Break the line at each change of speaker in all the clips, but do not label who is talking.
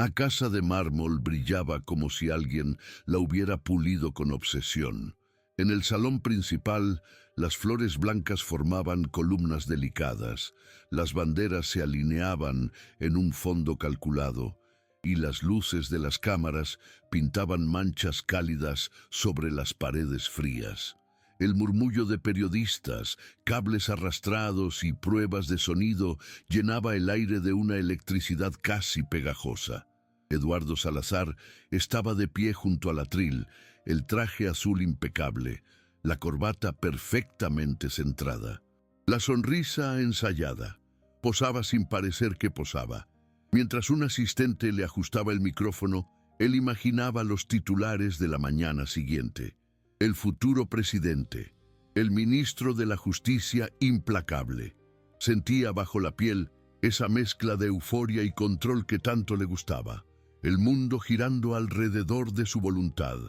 La casa de mármol brillaba como si alguien la hubiera pulido con obsesión. En el salón principal, las flores blancas formaban columnas delicadas, las banderas se alineaban en un fondo calculado, y las luces de las cámaras pintaban manchas cálidas sobre las paredes frías. El murmullo de periodistas, cables arrastrados y pruebas de sonido llenaba el aire de una electricidad casi pegajosa. Eduardo Salazar estaba de pie junto al atril, el traje azul impecable, la corbata perfectamente centrada. La sonrisa ensayada. Posaba sin parecer que posaba. Mientras un asistente le ajustaba el micrófono, él imaginaba los titulares de la mañana siguiente. El futuro presidente, el ministro de la Justicia implacable. Sentía bajo la piel esa mezcla de euforia y control que tanto le gustaba. El mundo girando alrededor de su voluntad.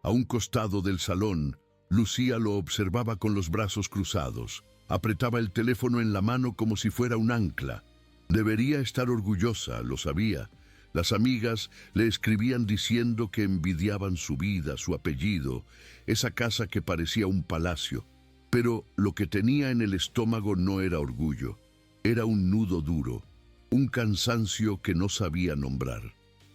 A un costado del salón, Lucía lo observaba con los brazos cruzados. Apretaba el teléfono en la mano como si fuera un ancla. Debería estar orgullosa, lo sabía. Las amigas le escribían diciendo que envidiaban su vida, su apellido, esa casa que parecía un palacio. Pero lo que tenía en el estómago no era orgullo. Era un nudo duro, un cansancio que no sabía nombrar.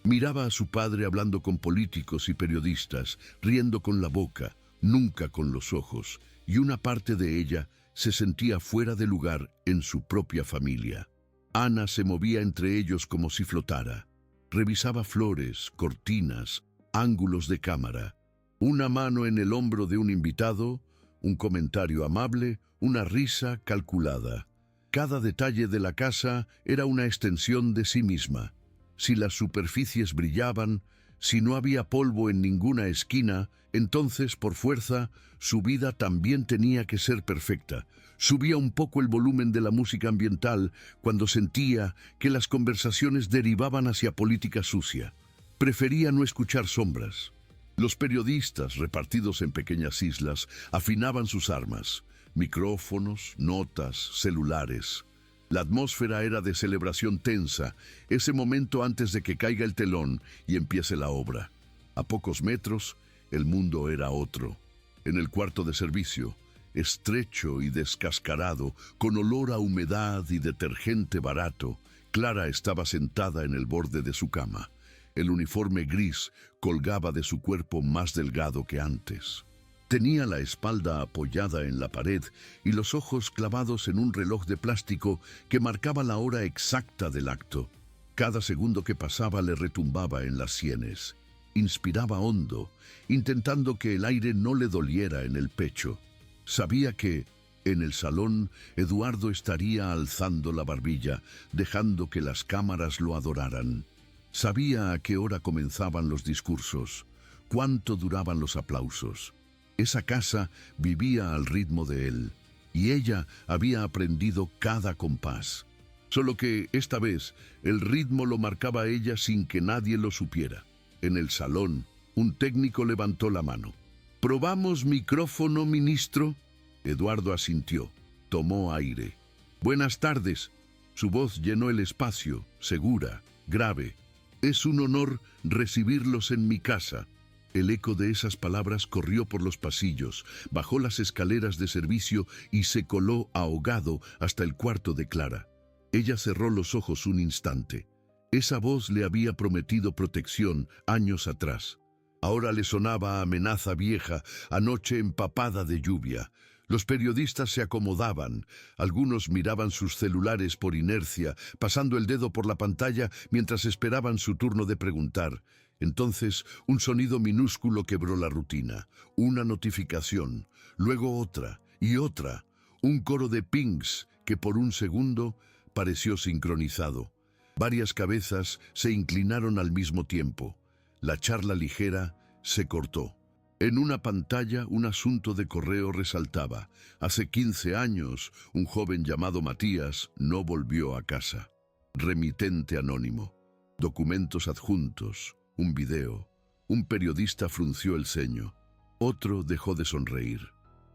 Miraba a su padre hablando con políticos y periodistas, riendo con la boca, nunca con los ojos, y una parte de ella se sentía fuera de lugar en su propia familia. Ana se movía entre ellos como si flotara. Revisaba flores, cortinas, ángulos de cámara. Una mano en el hombro de un invitado, un comentario amable, una risa calculada. Cada detalle de la casa era una extensión de sí misma. Si las superficies brillaban, si no había polvo en ninguna esquina, entonces, por fuerza, su vida también tenía que ser perfecta. Subía un poco el volumen de la música ambiental cuando sentía que las conversaciones derivaban hacia política sucia. Prefería no escuchar sombras. Los periodistas, repartidos en pequeñas islas, afinaban sus armas. Micrófonos, notas, celulares. La atmósfera era de celebración tensa, ese momento antes de que caiga el telón y empiece la obra. A pocos metros, el mundo era otro. En el cuarto de servicio, estrecho y descascarado, con olor a humedad y detergente barato, Clara estaba sentada en el borde de su cama. El uniforme gris colgaba de su cuerpo más delgado que antes. Tenía la espalda apoyada en la pared y los ojos clavados en un reloj de plástico que marcaba la hora exacta del acto. Cada segundo que pasaba le retumbaba en las sienes. Inspiraba hondo, intentando que el aire no le doliera en el pecho. Sabía que, en el salón, Eduardo estaría alzando la barbilla, dejando que las cámaras lo adoraran. Sabía a qué hora comenzaban los discursos, cuánto duraban los aplausos. Esa casa vivía al ritmo de él, y ella había aprendido cada compás. Solo que, esta vez, el ritmo lo marcaba ella sin que nadie lo supiera. En el salón, un técnico levantó la mano. «¿Probamos micrófono, ministro?» Eduardo asintió. Tomó aire. «Buenas tardes». Su voz llenó el espacio, segura, grave. «Es un honor recibirlos en mi casa». El eco de esas palabras corrió por los pasillos, bajó las escaleras de servicio y se coló ahogado hasta el cuarto de Clara. Ella cerró los ojos un instante. Esa voz le había prometido protección años atrás. Ahora le sonaba a amenaza vieja, a noche empapada de lluvia. Los periodistas se acomodaban. Algunos miraban sus celulares por inercia, pasando el dedo por la pantalla mientras esperaban su turno de preguntar. Entonces, un sonido minúsculo quebró la rutina. Una notificación, luego otra y otra. Un coro de pings que por un segundo pareció sincronizado. Varias cabezas se inclinaron al mismo tiempo. La charla ligera se cortó. En una pantalla, un asunto de correo resaltaba. Hace 15 años, un joven llamado Matías no volvió a casa. Remitente anónimo. Documentos adjuntos. Un video. Un periodista frunció el ceño. Otro dejó de sonreír.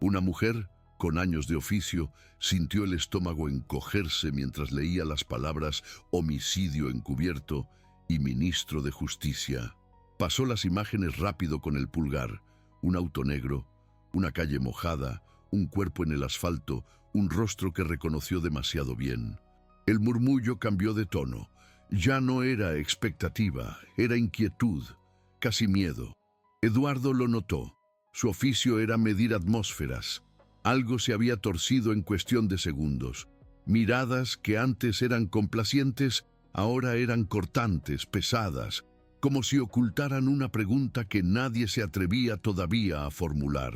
Una mujer, con años de oficio, sintió el estómago encogerse mientras leía las palabras homicidio encubierto y ministro de Justicia. Pasó las imágenes rápido con el pulgar. Un auto negro, una calle mojada, un cuerpo en el asfalto, un rostro que reconoció demasiado bien. El murmullo cambió de tono. Ya no era expectativa, era inquietud, casi miedo. Eduardo lo notó. Su oficio era medir atmósferas. Algo se había torcido en cuestión de segundos. Miradas que antes eran complacientes, ahora eran cortantes, pesadas, como si ocultaran una pregunta que nadie se atrevía todavía a formular.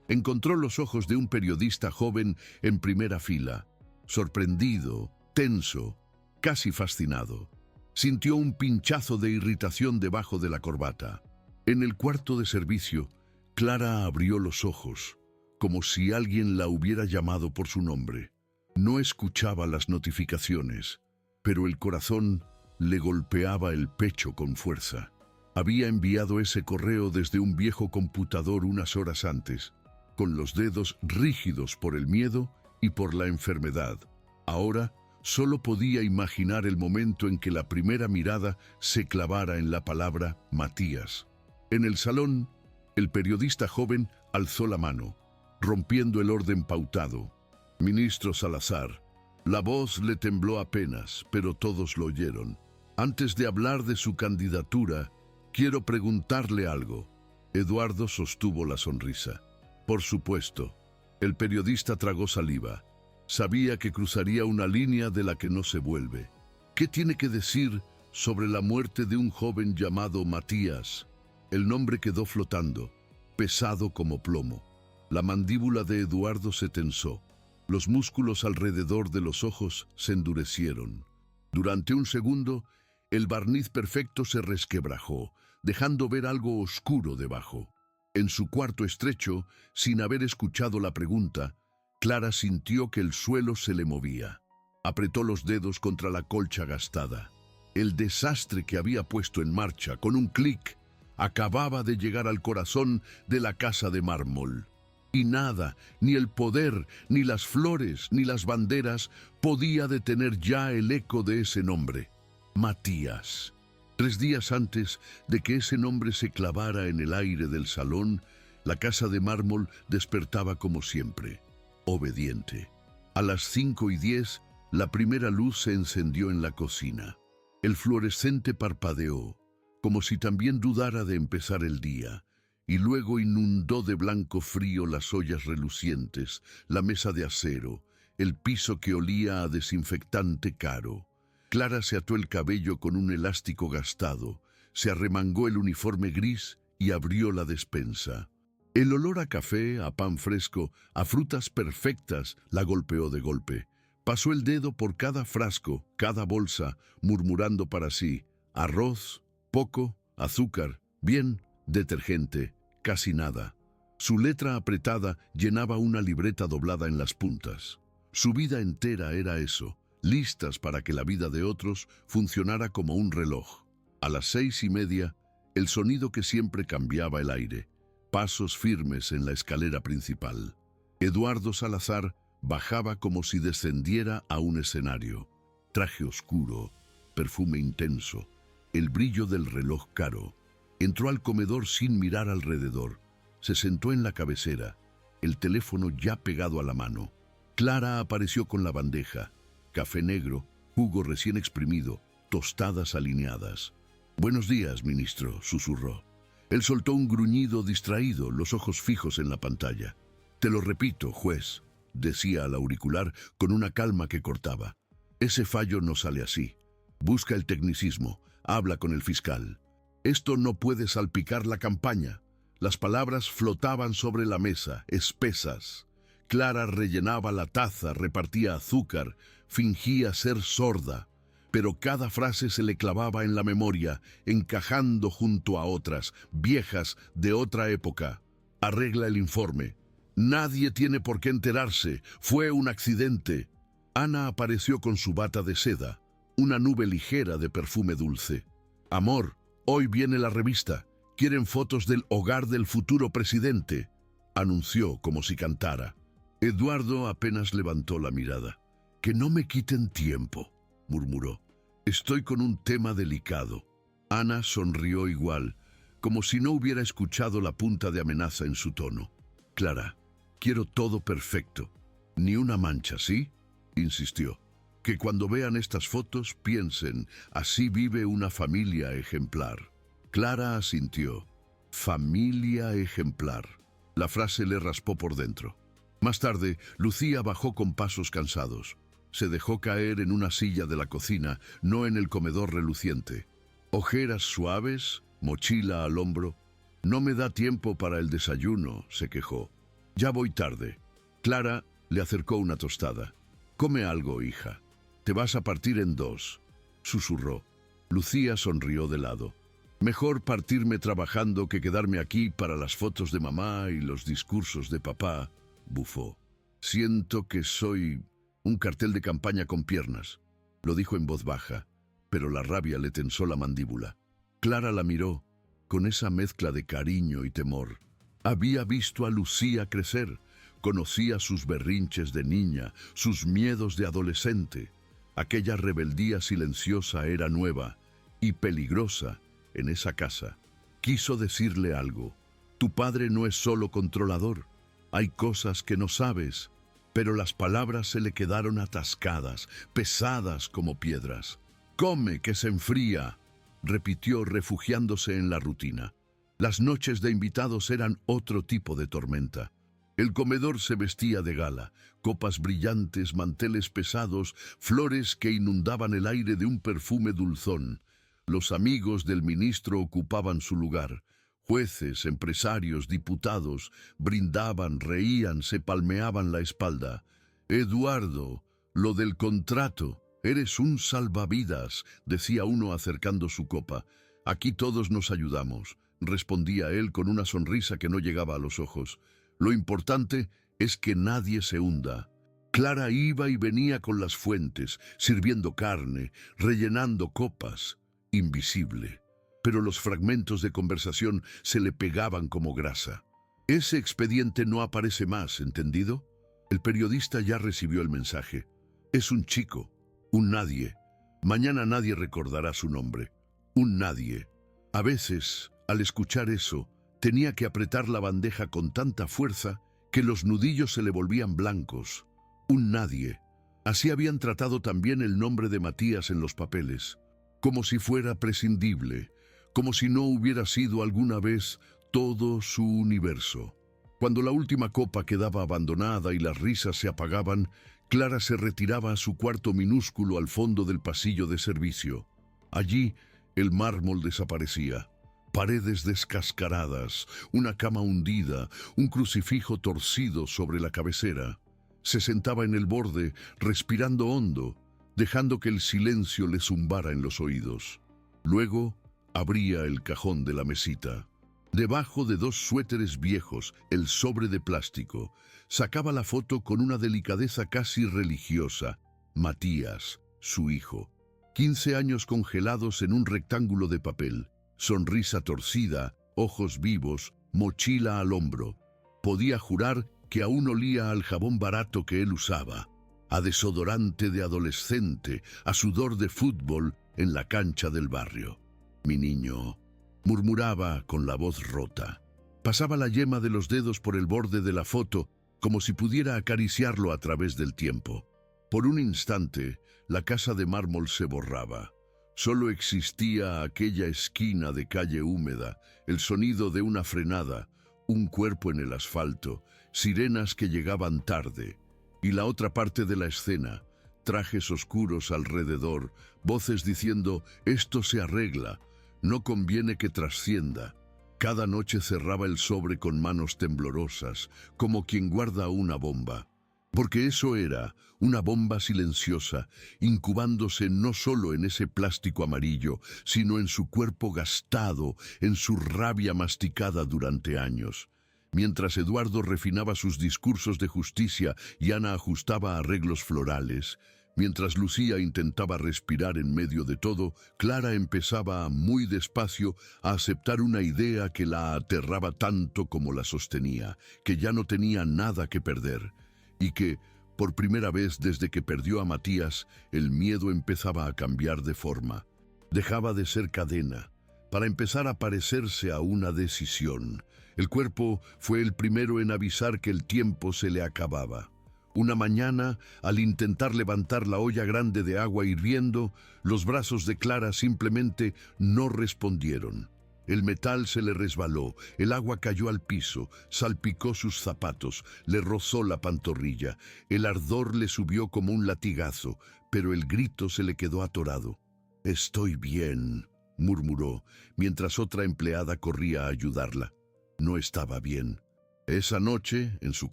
Encontró los ojos de un periodista joven en primera fila, sorprendido, tenso, casi fascinado. Sintió un pinchazo de irritación debajo de la corbata. En el cuarto de servicio, Clara abrió los ojos, como si alguien la hubiera llamado por su nombre. No escuchaba las notificaciones, pero el corazón le golpeaba el pecho con fuerza. Había enviado ese correo desde un viejo computador unas horas antes, con los dedos rígidos por el miedo y por la enfermedad. Ahora solo podía imaginar el momento en que la primera mirada se clavara en la palabra Matías. En el salón, el periodista joven alzó la mano, rompiendo el orden pautado. Ministro Salazar. La voz le tembló apenas, pero todos lo oyeron. Antes de hablar de su candidatura, quiero preguntarle algo. Eduardo sostuvo la sonrisa. Por supuesto. El periodista tragó saliva. Sabía que cruzaría una línea de la que no se vuelve. ¿Qué tiene que decir sobre la muerte de un joven llamado Matías? El nombre quedó flotando, pesado como plomo. La mandíbula de Eduardo se tensó. Los músculos alrededor de los ojos se endurecieron. Durante un segundo, el barniz perfecto se resquebrajó, dejando ver algo oscuro debajo. En su cuarto estrecho, sin haber escuchado la pregunta, Clara sintió que el suelo se le movía. Apretó los dedos contra la colcha gastada. El desastre que había puesto en marcha con un clic acababa de llegar al corazón de la casa de mármol. Y nada, ni el poder, ni las flores, ni las banderas, podía detener ya el eco de ese nombre. Matías. 3 días antes de que ese nombre se clavara en el aire del salón, la casa de mármol despertaba como siempre, obediente. A las 5:10, la primera luz se encendió en la cocina. El fluorescente parpadeó, como si también dudara de empezar el día, y luego inundó de blanco frío las ollas relucientes, la mesa de acero, el piso que olía a desinfectante caro. Clara se ató el cabello con un elástico gastado, se arremangó el uniforme gris y abrió la despensa. El olor a café, a pan fresco, a frutas perfectas la golpeó de golpe. Pasó el dedo por cada frasco, cada bolsa, murmurando para sí: arroz, poco, azúcar, bien, detergente, casi nada. Su letra apretada llenaba una libreta doblada en las puntas. Su vida entera era eso, listas para que la vida de otros funcionara como un reloj. A las 6:30, el sonido que siempre cambiaba el aire. Pasos firmes en la escalera principal. Eduardo Salazar bajaba como si descendiera a un escenario. Traje oscuro, perfume intenso, el brillo del reloj caro. Entró al comedor sin mirar alrededor. Se sentó en la cabecera, el teléfono ya pegado a la mano. Clara apareció con la bandeja. Café negro, jugo recién exprimido, tostadas alineadas. «Buenos días, ministro», susurró. Él soltó un gruñido distraído, los ojos fijos en la pantalla. «Te lo repito, juez», decía al auricular con una calma que cortaba. «Ese fallo no sale así. Busca el tecnicismo, habla con el fiscal. Esto no puede salpicar la campaña». Las palabras flotaban sobre la mesa, espesas. Clara rellenaba la taza, repartía azúcar, fingía ser sorda, pero cada frase se le clavaba en la memoria, encajando junto a otras, viejas de otra época. «Arregla el informe. Nadie tiene por qué enterarse. Fue un accidente». Ana apareció con su bata de seda, una nube ligera de perfume dulce. «Amor, hoy viene la revista. Quieren fotos del hogar del futuro presidente», anunció como si cantara. Eduardo apenas levantó la mirada. «Que no me quiten tiempo», murmuró. «Estoy con un tema delicado». Ana sonrió igual, como si no hubiera escuchado la punta de amenaza en su tono. Clara, quiero todo perfecto. Ni una mancha, ¿sí? Insistió. Que cuando vean estas fotos piensen, así vive una familia ejemplar. Clara asintió. Familia ejemplar. La frase le raspó por dentro. Más tarde, Lucía bajó con pasos cansados. Se dejó caer en una silla de la cocina, no en el comedor reluciente. Ojeras suaves, mochila al hombro. No me da tiempo para el desayuno, se quejó. Ya voy tarde. Clara le acercó una tostada. Come algo, hija. Te vas a partir en dos, susurró. Lucía sonrió de lado. Mejor partirme trabajando que quedarme aquí para las fotos de mamá y los discursos de papá, bufó. Siento que soy un cartel de campaña con piernas, lo dijo en voz baja, pero la rabia le tensó la mandíbula. Clara la miró, con esa mezcla de cariño y temor. Había visto a Lucía crecer, conocía sus berrinches de niña, sus miedos de adolescente. Aquella rebeldía silenciosa era nueva y peligrosa en esa casa. Quiso decirle algo. Tu padre no es solo controlador. Hay cosas que no sabes, pero las palabras se le quedaron atascadas, pesadas como piedras. Come, que se enfría, repitió refugiándose en la rutina. Las noches de invitados eran otro tipo de tormenta. El comedor se vestía de gala, copas brillantes, manteles pesados, flores que inundaban el aire de un perfume dulzón. Los amigos del ministro ocupaban su lugar. Jueces, empresarios, diputados, brindaban, reían, se palmeaban la espalda. Eduardo, lo del contrato, eres un salvavidas, decía uno acercando su copa. Aquí todos nos ayudamos, respondía él con una sonrisa que no llegaba a los ojos. Lo importante es que nadie se hunda. Clara iba y venía con las fuentes, sirviendo carne, rellenando copas, invisible. Pero los fragmentos de conversación se le pegaban como grasa. Ese expediente no aparece más, ¿entendido? El periodista ya recibió el mensaje. Es un chico, un nadie. Mañana nadie recordará su nombre. Un nadie. A veces, al escuchar eso, tenía que apretar la bandeja con tanta fuerza que los nudillos se le volvían blancos. Un nadie. Así habían tratado también el nombre de Matías en los papeles, como si fuera prescindible, como si no hubiera sido alguna vez todo su universo. Cuando la última copa quedaba abandonada y las risas se apagaban, Clara se retiraba a su cuarto minúsculo al fondo del pasillo de servicio. Allí, el mármol desaparecía. Paredes descascaradas, una cama hundida, un crucifijo torcido sobre la cabecera. Se sentaba en el borde, respirando hondo, dejando que el silencio le zumbara en los oídos. Luego, abría el cajón de la mesita. Debajo de dos suéteres viejos, el sobre de plástico, sacaba la foto con una delicadeza casi religiosa. Matías, su hijo. 15 años congelados en un rectángulo de papel. Sonrisa torcida, ojos vivos, mochila al hombro. Podía jurar que aún olía al jabón barato que él usaba, a desodorante de adolescente, a sudor de fútbol en la cancha del barrio. Mi niño, murmuraba con la voz rota. Pasaba la yema de los dedos por el borde de la foto, como si pudiera acariciarlo a través del tiempo. Por un instante, la casa de mármol se borraba. Solo existía aquella esquina de calle húmeda, el sonido de una frenada, un cuerpo en el asfalto, sirenas que llegaban tarde, y la otra parte de la escena, trajes oscuros alrededor, voces diciendo, esto se arregla, no conviene que trascienda. Cada noche cerraba el sobre con manos temblorosas, como quien guarda una bomba. Porque eso era una bomba silenciosa, incubándose no solo en ese plástico amarillo, sino en su cuerpo gastado, en su rabia masticada durante años. Mientras Eduardo refinaba sus discursos de justicia y Ana ajustaba arreglos florales, mientras Lucía intentaba respirar en medio de todo, Clara empezaba muy despacio a aceptar una idea que la aterraba tanto como la sostenía, que ya no tenía nada que perder. Y que, por primera vez desde que perdió a Matías, el miedo empezaba a cambiar de forma. Dejaba de ser cadena, para empezar a parecerse a una decisión. El cuerpo fue el primero en avisar que el tiempo se le acababa. Una mañana, al intentar levantar la olla grande de agua hirviendo, los brazos de Clara simplemente no respondieron. El metal se le resbaló, el agua cayó al piso, salpicó sus zapatos, le rozó la pantorrilla. El ardor le subió como un latigazo, pero el grito se le quedó atorado. «Estoy bien», murmuró, mientras otra empleada corría a ayudarla. No estaba bien. Esa noche, en su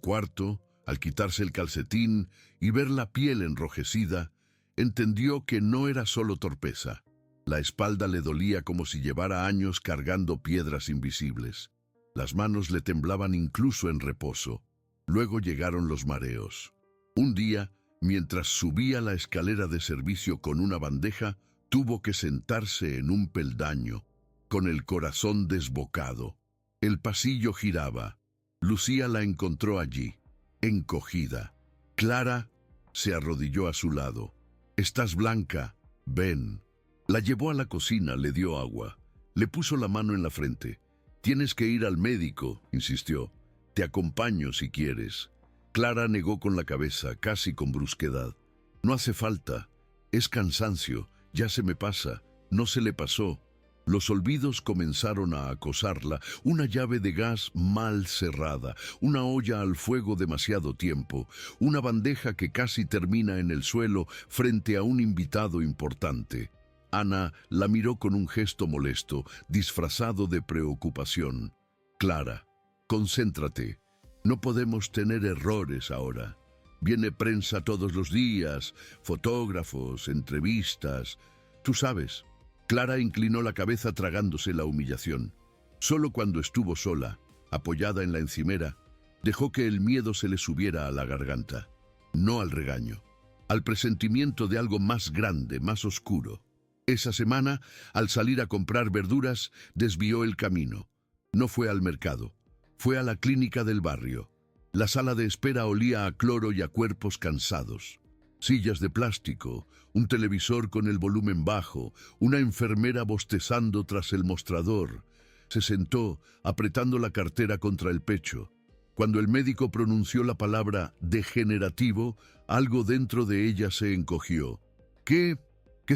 cuarto, al quitarse el calcetín y ver la piel enrojecida, entendió que no era solo torpeza. La espalda le dolía como si llevara años cargando piedras invisibles. Las manos le temblaban incluso en reposo. Luego llegaron los mareos. Un día, mientras subía la escalera de servicio con una bandeja, tuvo que sentarse en un peldaño, con el corazón desbocado. El pasillo giraba. Lucía la encontró allí, encogida. Clara se arrodilló a su lado. «Estás blanca, ven». La llevó a la cocina, le dio agua. Le puso la mano en la frente. «Tienes que ir al médico», insistió. «Te acompaño si quieres». Clara negó con la cabeza, casi con brusquedad. «No hace falta. Es cansancio. Ya se me pasa». No se le pasó. Los olvidos comenzaron a acosarla, una llave de gas mal cerrada, una olla al fuego demasiado tiempo, una bandeja que casi termina en el suelo frente a un invitado importante. Ana la miró con un gesto molesto, disfrazado de preocupación. «Clara, concéntrate. No podemos tener errores ahora. Viene prensa todos los días, fotógrafos, entrevistas. Tú sabes». Clara inclinó la cabeza tragándose la humillación. Solo cuando estuvo sola, apoyada en la encimera, dejó que el miedo se le subiera a la garganta. No al regaño, al presentimiento de algo más grande, más oscuro. Esa semana, al salir a comprar verduras, desvió el camino. No fue al mercado, fue a la clínica del barrio. La sala de espera olía a cloro y a cuerpos cansados. Sillas de plástico, un televisor con el volumen bajo, una enfermera bostezando tras el mostrador. Se sentó, apretando la cartera contra el pecho. Cuando el médico pronunció la palabra degenerativo, algo dentro de ella se encogió. ¿Qué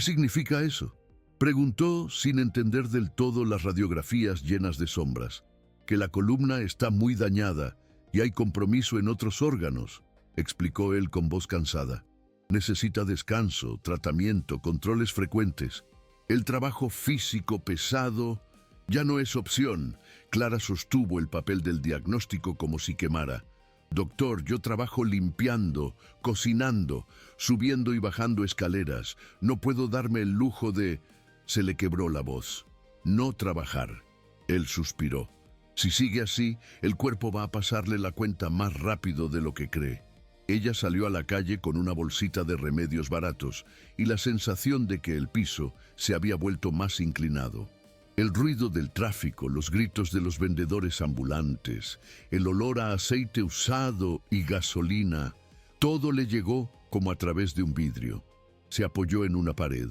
significa eso?», preguntó sin entender del todo las radiografías llenas de sombras. «Que la columna está muy dañada y hay compromiso en otros órganos», explicó él con voz cansada. «Necesita descanso, tratamiento, controles frecuentes. El trabajo físico pesado ya no es opción». Clara sostuvo el papel del diagnóstico como si quemara. «Doctor, yo trabajo limpiando, cocinando, subiendo y bajando escaleras. No puedo darme el lujo de...». Se le quebró la voz. «No trabajar». Él suspiró. «Si sigue así, el cuerpo va a pasarle la cuenta más rápido de lo que cree». Ella salió a la calle con una bolsita de remedios baratos y la sensación de que el piso se había vuelto más inclinado. El ruido del tráfico, los gritos de los vendedores ambulantes, el olor a aceite usado y gasolina, todo le llegó como a través de un vidrio. Se apoyó en una pared,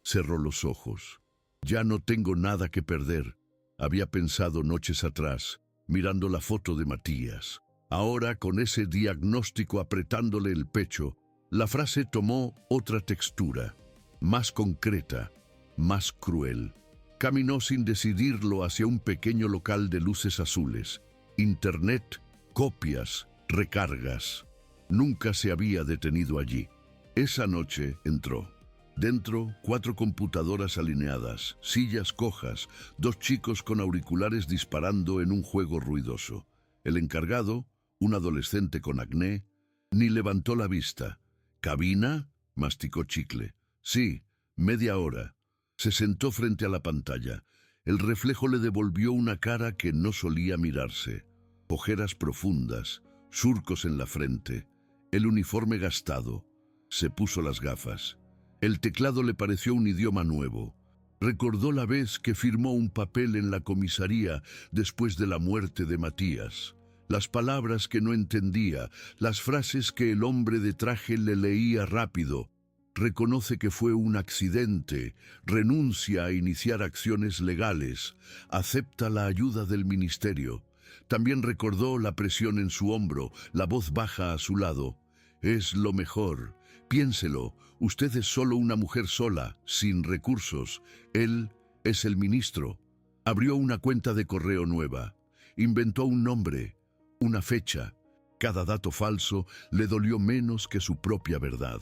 cerró los ojos. «Ya no tengo nada que perder», había pensado noches atrás, mirando la foto de Matías. Ahora, con ese diagnóstico apretándole el pecho, la frase tomó otra textura, más concreta, más cruel. Caminó sin decidirlo hacia un pequeño local de luces azules. Internet, copias, recargas. Nunca se había detenido allí. Esa noche entró. Dentro, 4 computadoras alineadas, sillas cojas, 2 chicos con auriculares disparando en un juego ruidoso. El encargado, un adolescente con acné, ni levantó la vista. «¿Cabina?», masticó chicle. «Sí, media hora». Se sentó frente a la pantalla. El reflejo le devolvió una cara que no solía mirarse. Ojeras profundas, surcos en la frente, el uniforme gastado. Se puso las gafas. El teclado le pareció un idioma nuevo. Recordó la vez que firmó un papel en la comisaría después de la muerte de Matías. Las palabras que no entendía, las frases que el hombre de traje le leía rápido. reconoce que fue un accidente, renuncia a iniciar acciones legales, acepta la ayuda del ministerio. También recordó la presión en su hombro, la voz baja a su lado. Es lo mejor. Piénselo, usted es solo una mujer sola, sin recursos. Él es el ministro. Abrió una cuenta de correo nueva. Inventó un nombre, una fecha. Cada dato falso le dolió menos que su propia verdad.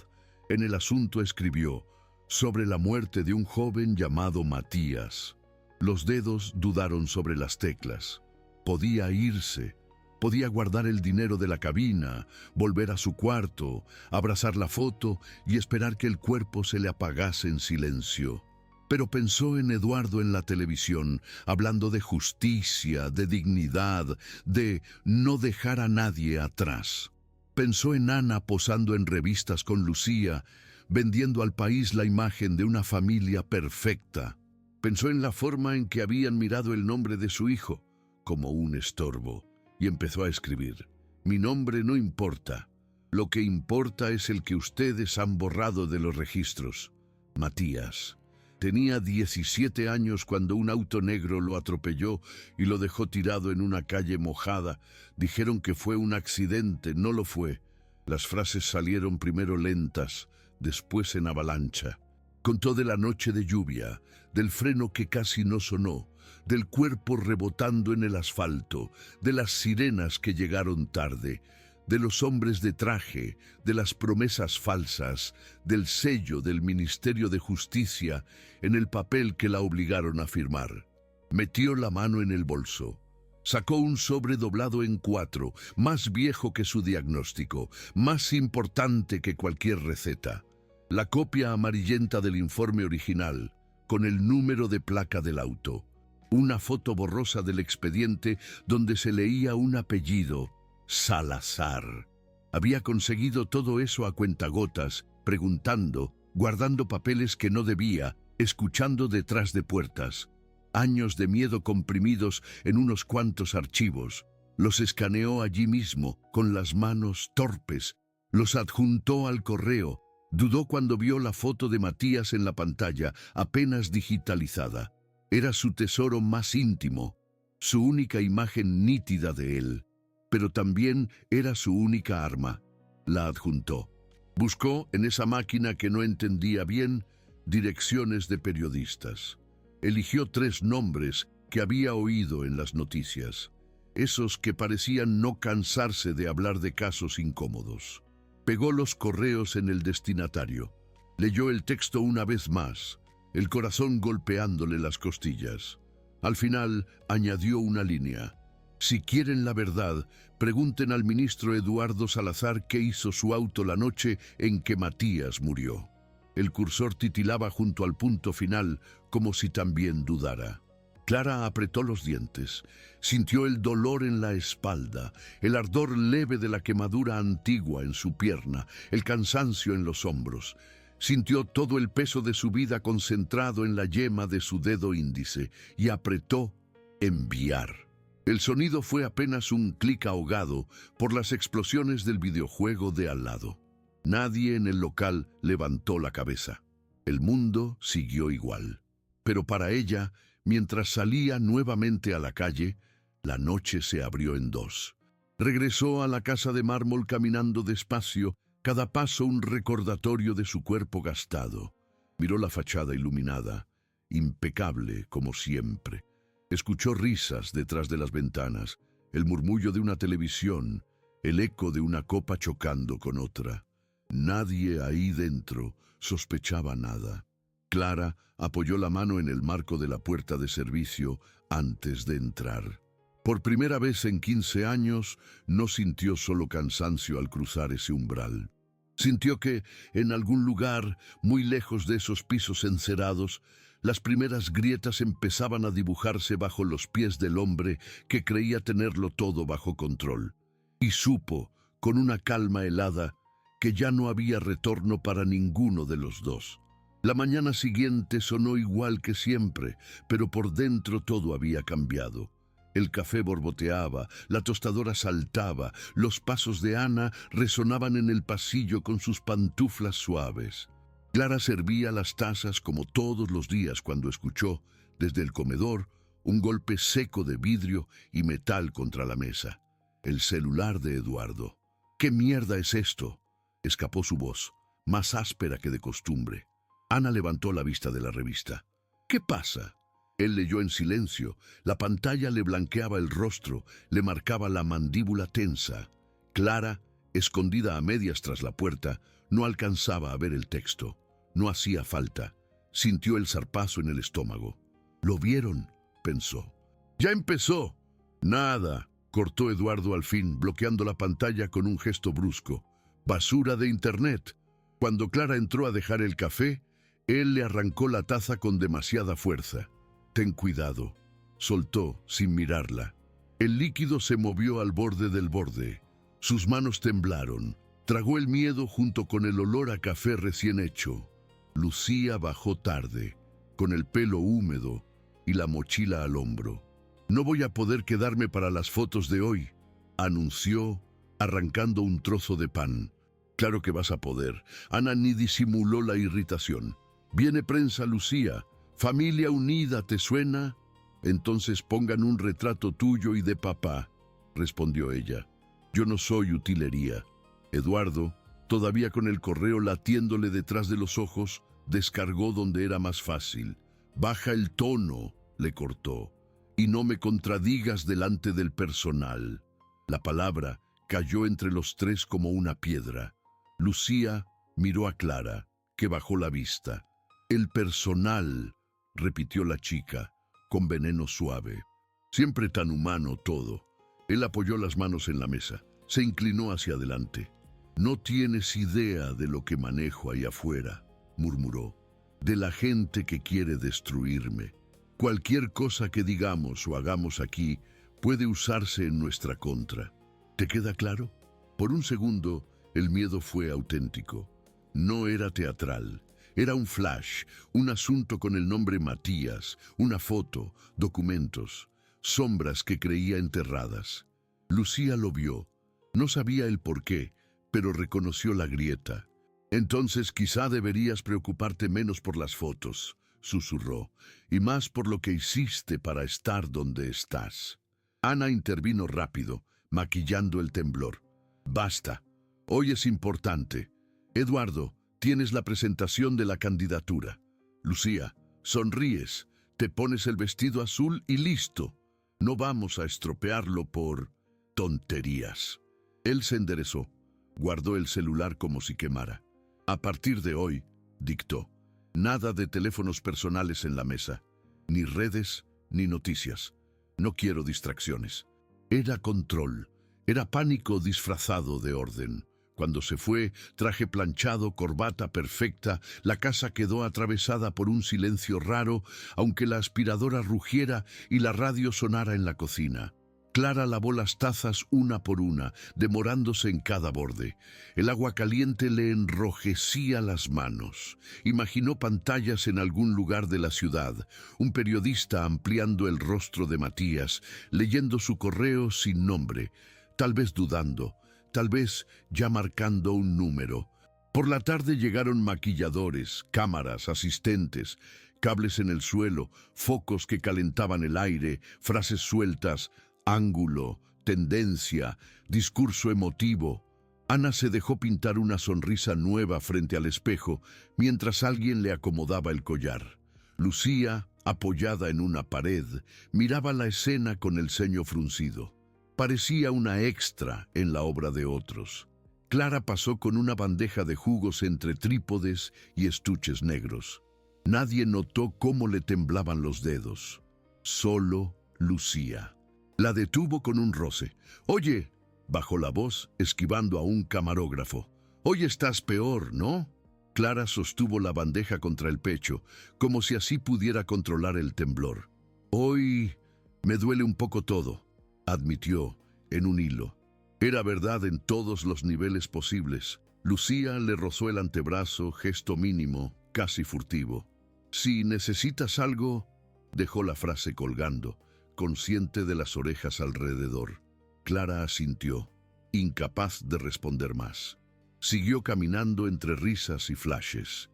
En el asunto escribió sobre la muerte de un joven llamado Matías. Los dedos dudaron sobre las teclas. Podía irse, podía guardar el dinero de la cabina, volver a su cuarto, abrazar la foto y esperar que el cuerpo se le apagase en silencio. Pero pensó en Eduardo en la televisión, hablando de justicia, de dignidad, de no dejar a nadie atrás. Pensó en Ana posando en revistas con Lucía, vendiendo al país la imagen de una familia perfecta. Pensó en la forma en que habían mirado el nombre de su hijo, como un estorbo, y empezó a escribir. Mi nombre no importa. Lo que importa es el que ustedes han borrado de los registros. Matías. Tenía 17 años cuando un auto negro lo atropelló y lo dejó tirado en una calle mojada. Dijeron que fue un accidente, no lo fue. Las frases salieron primero lentas, después en avalancha. Contó de la noche de lluvia, del freno que casi no sonó, del cuerpo rebotando en el asfalto, de las sirenas que llegaron tarde, de los hombres de traje, de las promesas falsas, del sello del Ministerio de Justicia en el papel que la obligaron a firmar. Metió la mano en el bolso. Sacó un sobre doblado en 4, más viejo que su diagnóstico, más importante que cualquier receta. La copia amarillenta del informe original, con el número de placa del auto. Una foto borrosa del expediente donde se leía un apellido, Salazar. Había conseguido todo eso a cuentagotas, preguntando, guardando papeles que no debía, escuchando detrás de puertas. Años de miedo comprimidos en unos cuantos archivos. Los escaneó allí mismo, con las manos torpes. Los adjuntó al correo. Dudó cuando vio la foto de Matías en la pantalla, apenas digitalizada. Era su tesoro más íntimo, su única imagen nítida de él. Pero también era su única arma. La adjuntó. Buscó en esa máquina que no entendía bien direcciones de periodistas. Eligió 3 nombres que había oído en las noticias, esos que parecían no cansarse de hablar de casos incómodos. Pegó los correos en el destinatario. Leyó el texto una vez más, el corazón golpeándole las costillas. Al final añadió una línea. Si quieren la verdad, pregunten al ministro Eduardo Salazar qué hizo su auto la noche en que Matías murió. El cursor titilaba junto al punto final, como si también dudara. Clara apretó los dientes. Sintió el dolor en la espalda, el ardor leve de la quemadura antigua en su pierna, el cansancio en los hombros. Sintió todo el peso de su vida concentrado en la yema de su dedo índice y apretó enviar. El sonido fue apenas un clic ahogado por las explosiones del videojuego de al lado. Nadie en el local levantó la cabeza. El mundo siguió igual. Pero para ella, mientras salía nuevamente a la calle, la noche se abrió en 2. Regresó a la casa de mármol caminando despacio, cada paso un recordatorio de su cuerpo gastado. Miró la fachada iluminada, impecable como siempre. Escuchó risas detrás de las ventanas, el murmullo de una televisión, el eco de una copa chocando con otra. Nadie ahí dentro sospechaba nada. Clara apoyó la mano en el marco de la puerta de servicio antes de entrar. Por primera vez en 15 años, no sintió solo cansancio al cruzar ese umbral. Sintió que, en algún lugar, muy lejos de esos pisos encerados, las primeras grietas empezaban a dibujarse bajo los pies del hombre que creía tenerlo todo bajo control. Y supo, con una calma helada, que ya no había retorno para ninguno de los dos. La mañana siguiente sonó igual que siempre, pero por dentro todo había cambiado. El café borboteaba, la tostadora saltaba, los pasos de Ana resonaban en el pasillo con sus pantuflas suaves. Clara servía las tazas como todos los días cuando escuchó, desde el comedor, un golpe seco de vidrio y metal contra la mesa. El celular de Eduardo. ¿Qué mierda es esto?, escapó su voz, más áspera que de costumbre. Ana levantó la vista de la revista. ¿Qué pasa? Él leyó en silencio. La pantalla le blanqueaba el rostro, le marcaba la mandíbula tensa. Clara, escondida a medias tras la puerta, no alcanzaba a ver el texto. No hacía falta. Sintió el zarpazo en el estómago. «¿Lo vieron?», pensó. «¡Ya empezó!». «Nada», cortó Eduardo al fin, bloqueando la pantalla con un gesto brusco. «Basura de internet». Cuando Clara entró a dejar el café, él le arrancó la taza con demasiada fuerza. «Ten cuidado», soltó sin mirarla. El líquido se movió al borde del borde. Sus manos temblaron. Tragó el miedo junto con el olor a café recién hecho. Lucía bajó tarde, con el pelo húmedo y la mochila al hombro. «No voy a poder quedarme para las fotos de hoy», anunció, arrancando un trozo de pan. «Claro que vas a poder». Ana ni disimuló la irritación. «Viene prensa, Lucía. Familia Unida, ¿te suena? Entonces pongan un retrato tuyo y de papá», respondió ella. «Yo no soy utilería». Eduardo, todavía con el correo latiéndole detrás de los ojos, descargó donde era más fácil. «Baja el tono», le cortó, «y no me contradigas delante del personal». La palabra cayó entre los tres como una piedra. Lucía miró a Clara, que bajó la vista. «El personal», repitió la chica, con veneno suave. «Siempre tan humano todo». Él apoyó las manos en la mesa, se inclinó hacia adelante. «No tienes idea de lo que manejo ahí afuera», murmuró. «De la gente que quiere destruirme. Cualquier cosa que digamos o hagamos aquí puede usarse en nuestra contra. ¿Te queda claro?». Por un segundo, el miedo fue auténtico. No era teatral. Era un flash, un asunto con el nombre Matías, una foto, documentos, sombras que creía enterradas. Lucía lo vio. No sabía el porqué, pero reconoció la grieta. «Entonces quizá deberías preocuparte menos por las fotos», susurró, «y más por lo que hiciste para estar donde estás». Ana intervino rápido, maquillando el temblor. «Basta. Hoy es importante. Eduardo, tienes la presentación de la candidatura. Lucía, sonríes, te pones el vestido azul y listo. No vamos a estropearlo por tonterías». Él se enderezó, guardó el celular como si quemara. «A partir de hoy», dictó, «nada de teléfonos personales en la mesa, ni redes, ni noticias. No quiero distracciones». Era control, era pánico disfrazado de orden. Cuando se fue, traje planchado, corbata perfecta, la casa quedó atravesada por un silencio raro, aunque la aspiradora rugiera y la radio sonara en la cocina. Clara lavó las tazas una por una, demorándose en cada borde. El agua caliente le enrojecía las manos. Imaginó pantallas en algún lugar de la ciudad, un periodista ampliando el rostro de Matías, leyendo su correo sin nombre, tal vez dudando, tal vez ya marcando un número. Por la tarde llegaron maquilladores, cámaras, asistentes, cables en el suelo, focos que calentaban el aire, frases sueltas, ángulo, tendencia, discurso emotivo. Ana se dejó pintar una sonrisa nueva frente al espejo mientras alguien le acomodaba el collar. Lucía, apoyada en una pared, miraba la escena con el ceño fruncido. Parecía una extra en la obra de otros. Clara pasó con una bandeja de jugos entre trípodes y estuches negros. Nadie notó cómo le temblaban los dedos. Solo Lucía. La detuvo con un roce. «Oye», bajó la voz, esquivando a un camarógrafo. «Hoy estás peor, ¿no?». Clara sostuvo la bandeja contra el pecho, como si así pudiera controlar el temblor. «Hoy me duele un poco todo», admitió, en un hilo. Era verdad en todos los niveles posibles. Lucía le rozó el antebrazo, gesto mínimo, casi furtivo. «Si necesitas algo», dejó la frase colgando, consciente de las orejas alrededor. Clara asintió, incapaz de responder más. Siguió caminando entre risas y flashes.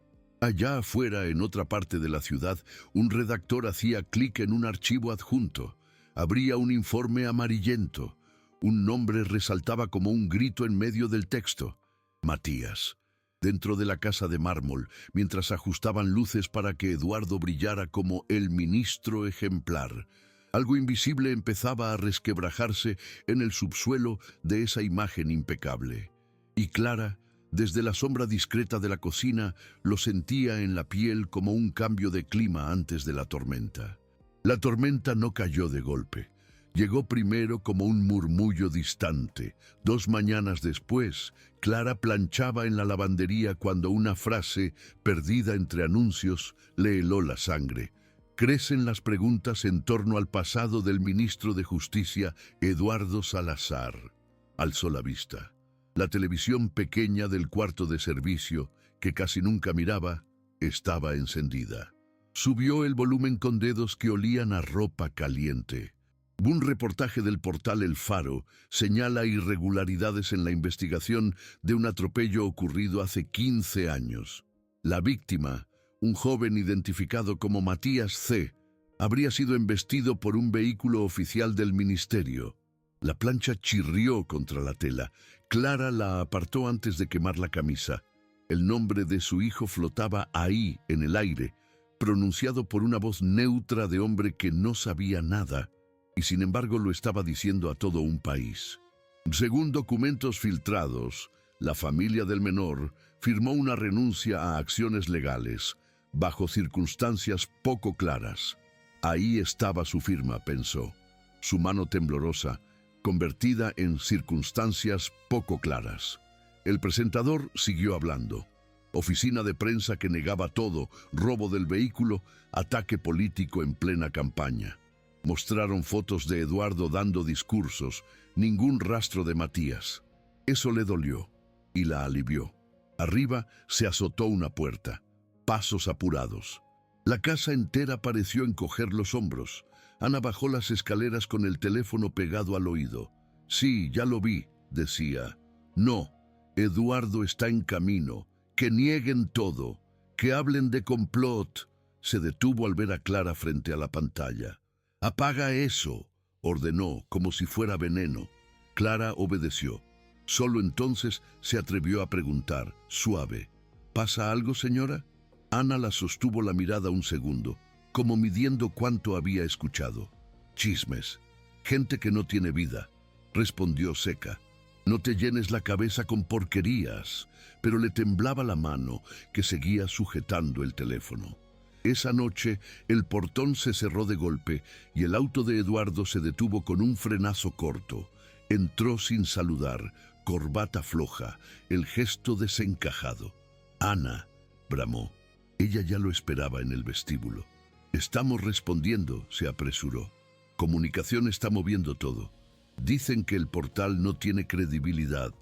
Allá afuera, en otra parte de la ciudad, un redactor hacía clic en un archivo adjunto. Abría un informe amarillento. Un nombre resaltaba como un grito en medio del texto. Matías. Dentro de la casa de mármol, mientras ajustaban luces para que Eduardo brillara como el ministro ejemplar. Algo invisible empezaba a resquebrajarse en el subsuelo de esa imagen impecable. Y Clara, desde la sombra discreta de la cocina, lo sentía en la piel como un cambio de clima antes de la tormenta. La tormenta no cayó de golpe. Llegó primero como un murmullo distante. 2 mañanas después, Clara planchaba en la lavandería cuando una frase, perdida entre anuncios, le heló la sangre. Crecen las preguntas en torno al pasado del ministro de Justicia, Eduardo Salazar. Alzó la vista. La televisión pequeña del cuarto de servicio, que casi nunca miraba, estaba encendida. Subió el volumen con dedos que olían a ropa caliente. Un reportaje del portal El Faro señala irregularidades en la investigación de un atropello ocurrido hace 15 años. La víctima, un joven identificado como Matías C., habría sido embestido por un vehículo oficial del ministerio. La plancha chirrió contra la tela. Clara la apartó antes de quemar la camisa. El nombre de su hijo flotaba ahí, en el aire, pronunciado por una voz neutra de hombre que no sabía nada, y sin embargo lo estaba diciendo a todo un país. Según documentos filtrados, la familia del menor firmó una renuncia a acciones legales, bajo circunstancias poco claras. Ahí estaba su firma, pensó, su mano temblorosa, convertida en circunstancias poco claras. El presentador siguió hablando. Oficina de prensa que negaba todo, robo del vehículo, ataque político en plena campaña. Mostraron fotos de Eduardo dando discursos, ningún rastro de Matías. Eso le dolió y la alivió. Arriba se azotó una puerta. Pasos apurados. La casa entera pareció encoger los hombros. Ana bajó las escaleras con el teléfono pegado al oído. Sí, ya lo vi, decía. No, Eduardo está en camino. Que nieguen todo. Que hablen de complot. Se detuvo al ver a Clara frente a la pantalla. «Apaga eso», ordenó, como si fuera veneno. Clara obedeció. Solo entonces se atrevió a preguntar, suave, «¿Pasa algo, señora?» Ana la sostuvo la mirada un segundo, como midiendo cuánto había escuchado. «Chismes. Gente que no tiene vida», respondió seca. «No te llenes la cabeza con porquerías», pero le temblaba la mano que seguía sujetando el teléfono. Esa noche, el portón se cerró de golpe y el auto de Eduardo se detuvo con un frenazo corto. Entró sin saludar, corbata floja, el gesto desencajado. «Ana», bramó. Ella ya lo esperaba en el vestíbulo. «Estamos respondiendo», se apresuró. «Comunicación está moviendo todo. Dicen que el portal no tiene credibilidad.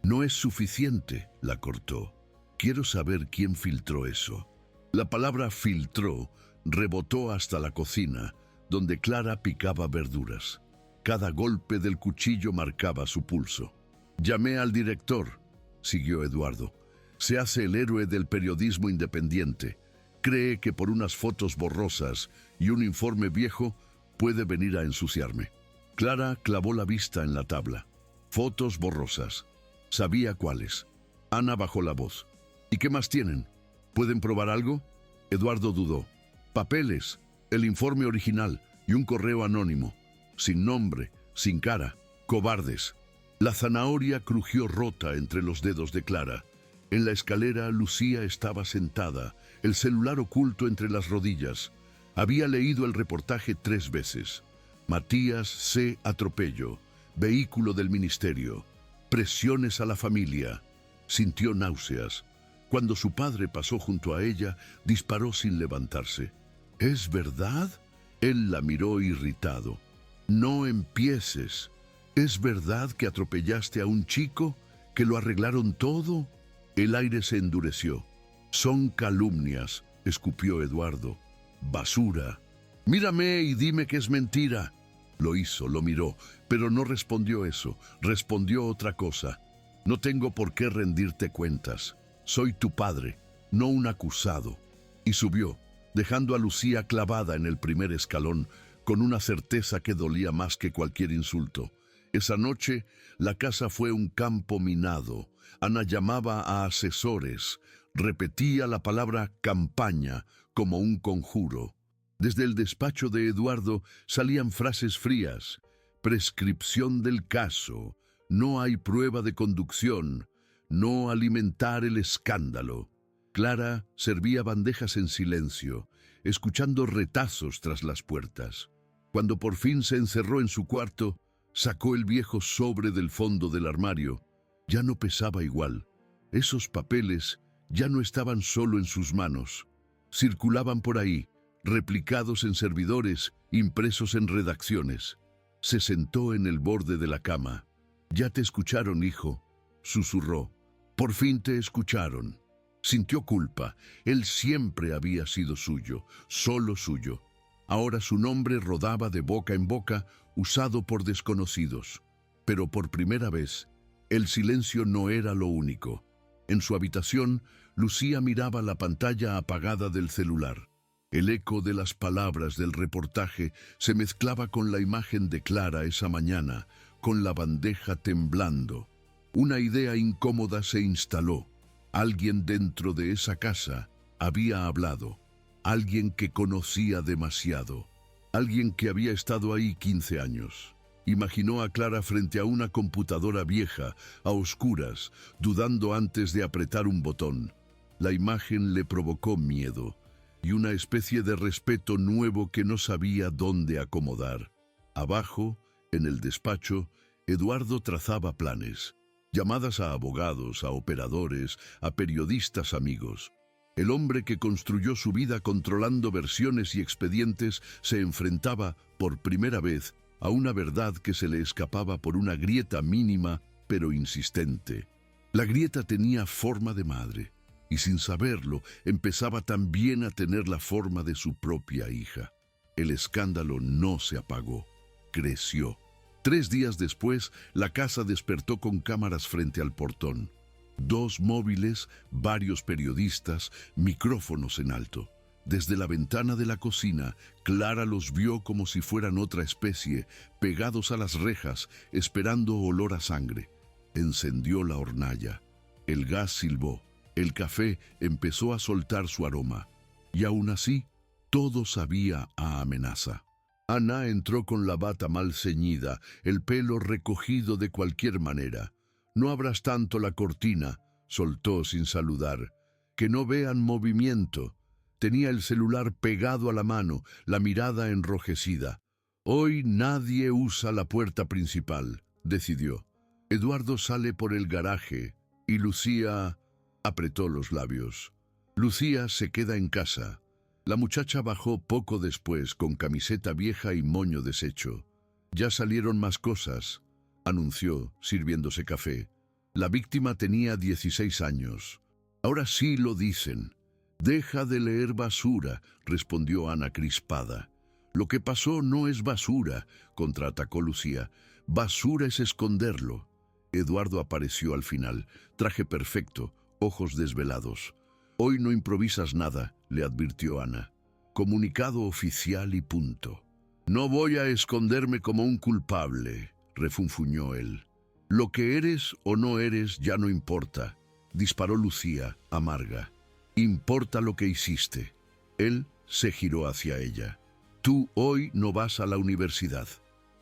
No es suficiente», la cortó. «Quiero saber quién filtró eso». La palabra filtró rebotó hasta la cocina, donde Clara picaba verduras. Cada golpe del cuchillo marcaba su pulso. «Llamé al director», siguió Eduardo. «Se hace el héroe del periodismo independiente. Cree que por unas fotos borrosas y un informe viejo puede venir a ensuciarme». Clara clavó la vista en la tabla. Fotos borrosas. Sabía cuáles. Ana bajó la voz. «¿Y qué más tienen? ¿Pueden probar algo?» Eduardo dudó. «Papeles, el informe original y un correo anónimo. Sin nombre, sin cara. Cobardes». La zanahoria crujió rota entre los dedos de Clara. En la escalera, Lucía estaba sentada, el celular oculto entre las rodillas. Había leído el reportaje 3 veces. Matías C. atropello. Vehículo del ministerio. Presiones a la familia. Sintió náuseas. Cuando su padre pasó junto a ella, disparó sin levantarse. «¿Es verdad?» Él la miró irritado. «No empieces. ¿Es verdad que atropellaste a un chico? ¿Que lo arreglaron todo?» El aire se endureció. «Son calumnias», escupió Eduardo. «Basura. Mírame y dime que es mentira». Lo hizo, lo miró, pero no respondió eso. Respondió otra cosa. «No tengo por qué rendirte cuentas. Soy tu padre. no un acusado, y subió, dejando a Lucía clavada en el primer escalón, con una certeza que dolía más que cualquier insulto. Esa noche, la casa fue un campo minado. Ana llamaba a asesores, repetía la palabra campaña como un conjuro. Desde el despacho de Eduardo salían frases frías: prescripción del caso, no hay prueba de conducción, no alimentar el escándalo. Clara servía bandejas en silencio, escuchando retazos tras las puertas. Cuando por fin se encerró en su cuarto, sacó el viejo sobre del fondo del armario. Ya no pesaba igual. Esos papeles ya no estaban solo en sus manos. Circulaban por ahí, replicados en servidores, impresos en redacciones. Se sentó en el borde de la cama. «Ya te escucharon, hijo», susurró. «Por fin te escucharon». Sintió culpa. Él siempre había sido suyo, solo suyo. Ahora su nombre rodaba de boca en boca, usado por desconocidos. Pero por primera vez, el silencio no era lo único. En su habitación, Lucía miraba la pantalla apagada del celular. El eco de las palabras del reportaje se mezclaba con la imagen de Clara esa mañana, con la bandeja temblando. Una idea incómoda se instaló. Alguien dentro de esa casa había hablado. Alguien que conocía demasiado. Alguien que había estado ahí 15 años. Imaginó a Clara frente a una computadora vieja, a oscuras, dudando antes de apretar un botón. La imagen le provocó miedo y una especie de respeto nuevo que no sabía dónde acomodar. Abajo, en el despacho, Eduardo trazaba planes. Llamadas a abogados, a operadores, a periodistas amigos. El hombre que construyó su vida controlando versiones y expedientes se enfrentaba, por primera vez, a una verdad que se le escapaba por una grieta mínima, pero insistente. La grieta tenía forma de madre, y sin saberlo, empezaba también a tener la forma de su propia hija. El escándalo no se apagó, creció. 3 días después, la casa despertó con cámaras frente al portón. 2 móviles, varios periodistas, micrófonos en alto. Desde la ventana de la cocina, Clara los vio como si fueran otra especie, pegados a las rejas, esperando olor a sangre. Encendió la hornalla. El gas silbó. El café empezó a soltar su aroma. Y aún así, todo sabía a amenaza. Ana entró con la bata mal ceñida, el pelo recogido de cualquier manera. «No abras tanto la cortina», soltó sin saludar. «Que no vean movimiento». Tenía el celular pegado a la mano, la mirada enrojecida. «Hoy nadie usa la puerta principal», decidió. Eduardo sale por el garaje y Lucía apretó los labios. Lucía se queda en casa. La muchacha bajó poco después con camiseta vieja y moño deshecho. «Ya salieron más cosas», anunció, sirviéndose café. La víctima tenía 16 años. «Ahora sí lo dicen». «Deja de leer basura», respondió Ana crispada. «Lo que pasó no es basura», contraatacó Lucía. «Basura es esconderlo». Eduardo apareció al final, traje perfecto, ojos desvelados. «Hoy no improvisas nada», le advirtió Ana. «Comunicado oficial y punto». «No voy a esconderme como un culpable», refunfuñó él. «Lo que eres o no eres ya no importa», disparó Lucía, amarga. «Importa lo que hiciste». Él se giró hacia ella. «Tú hoy no vas a la universidad.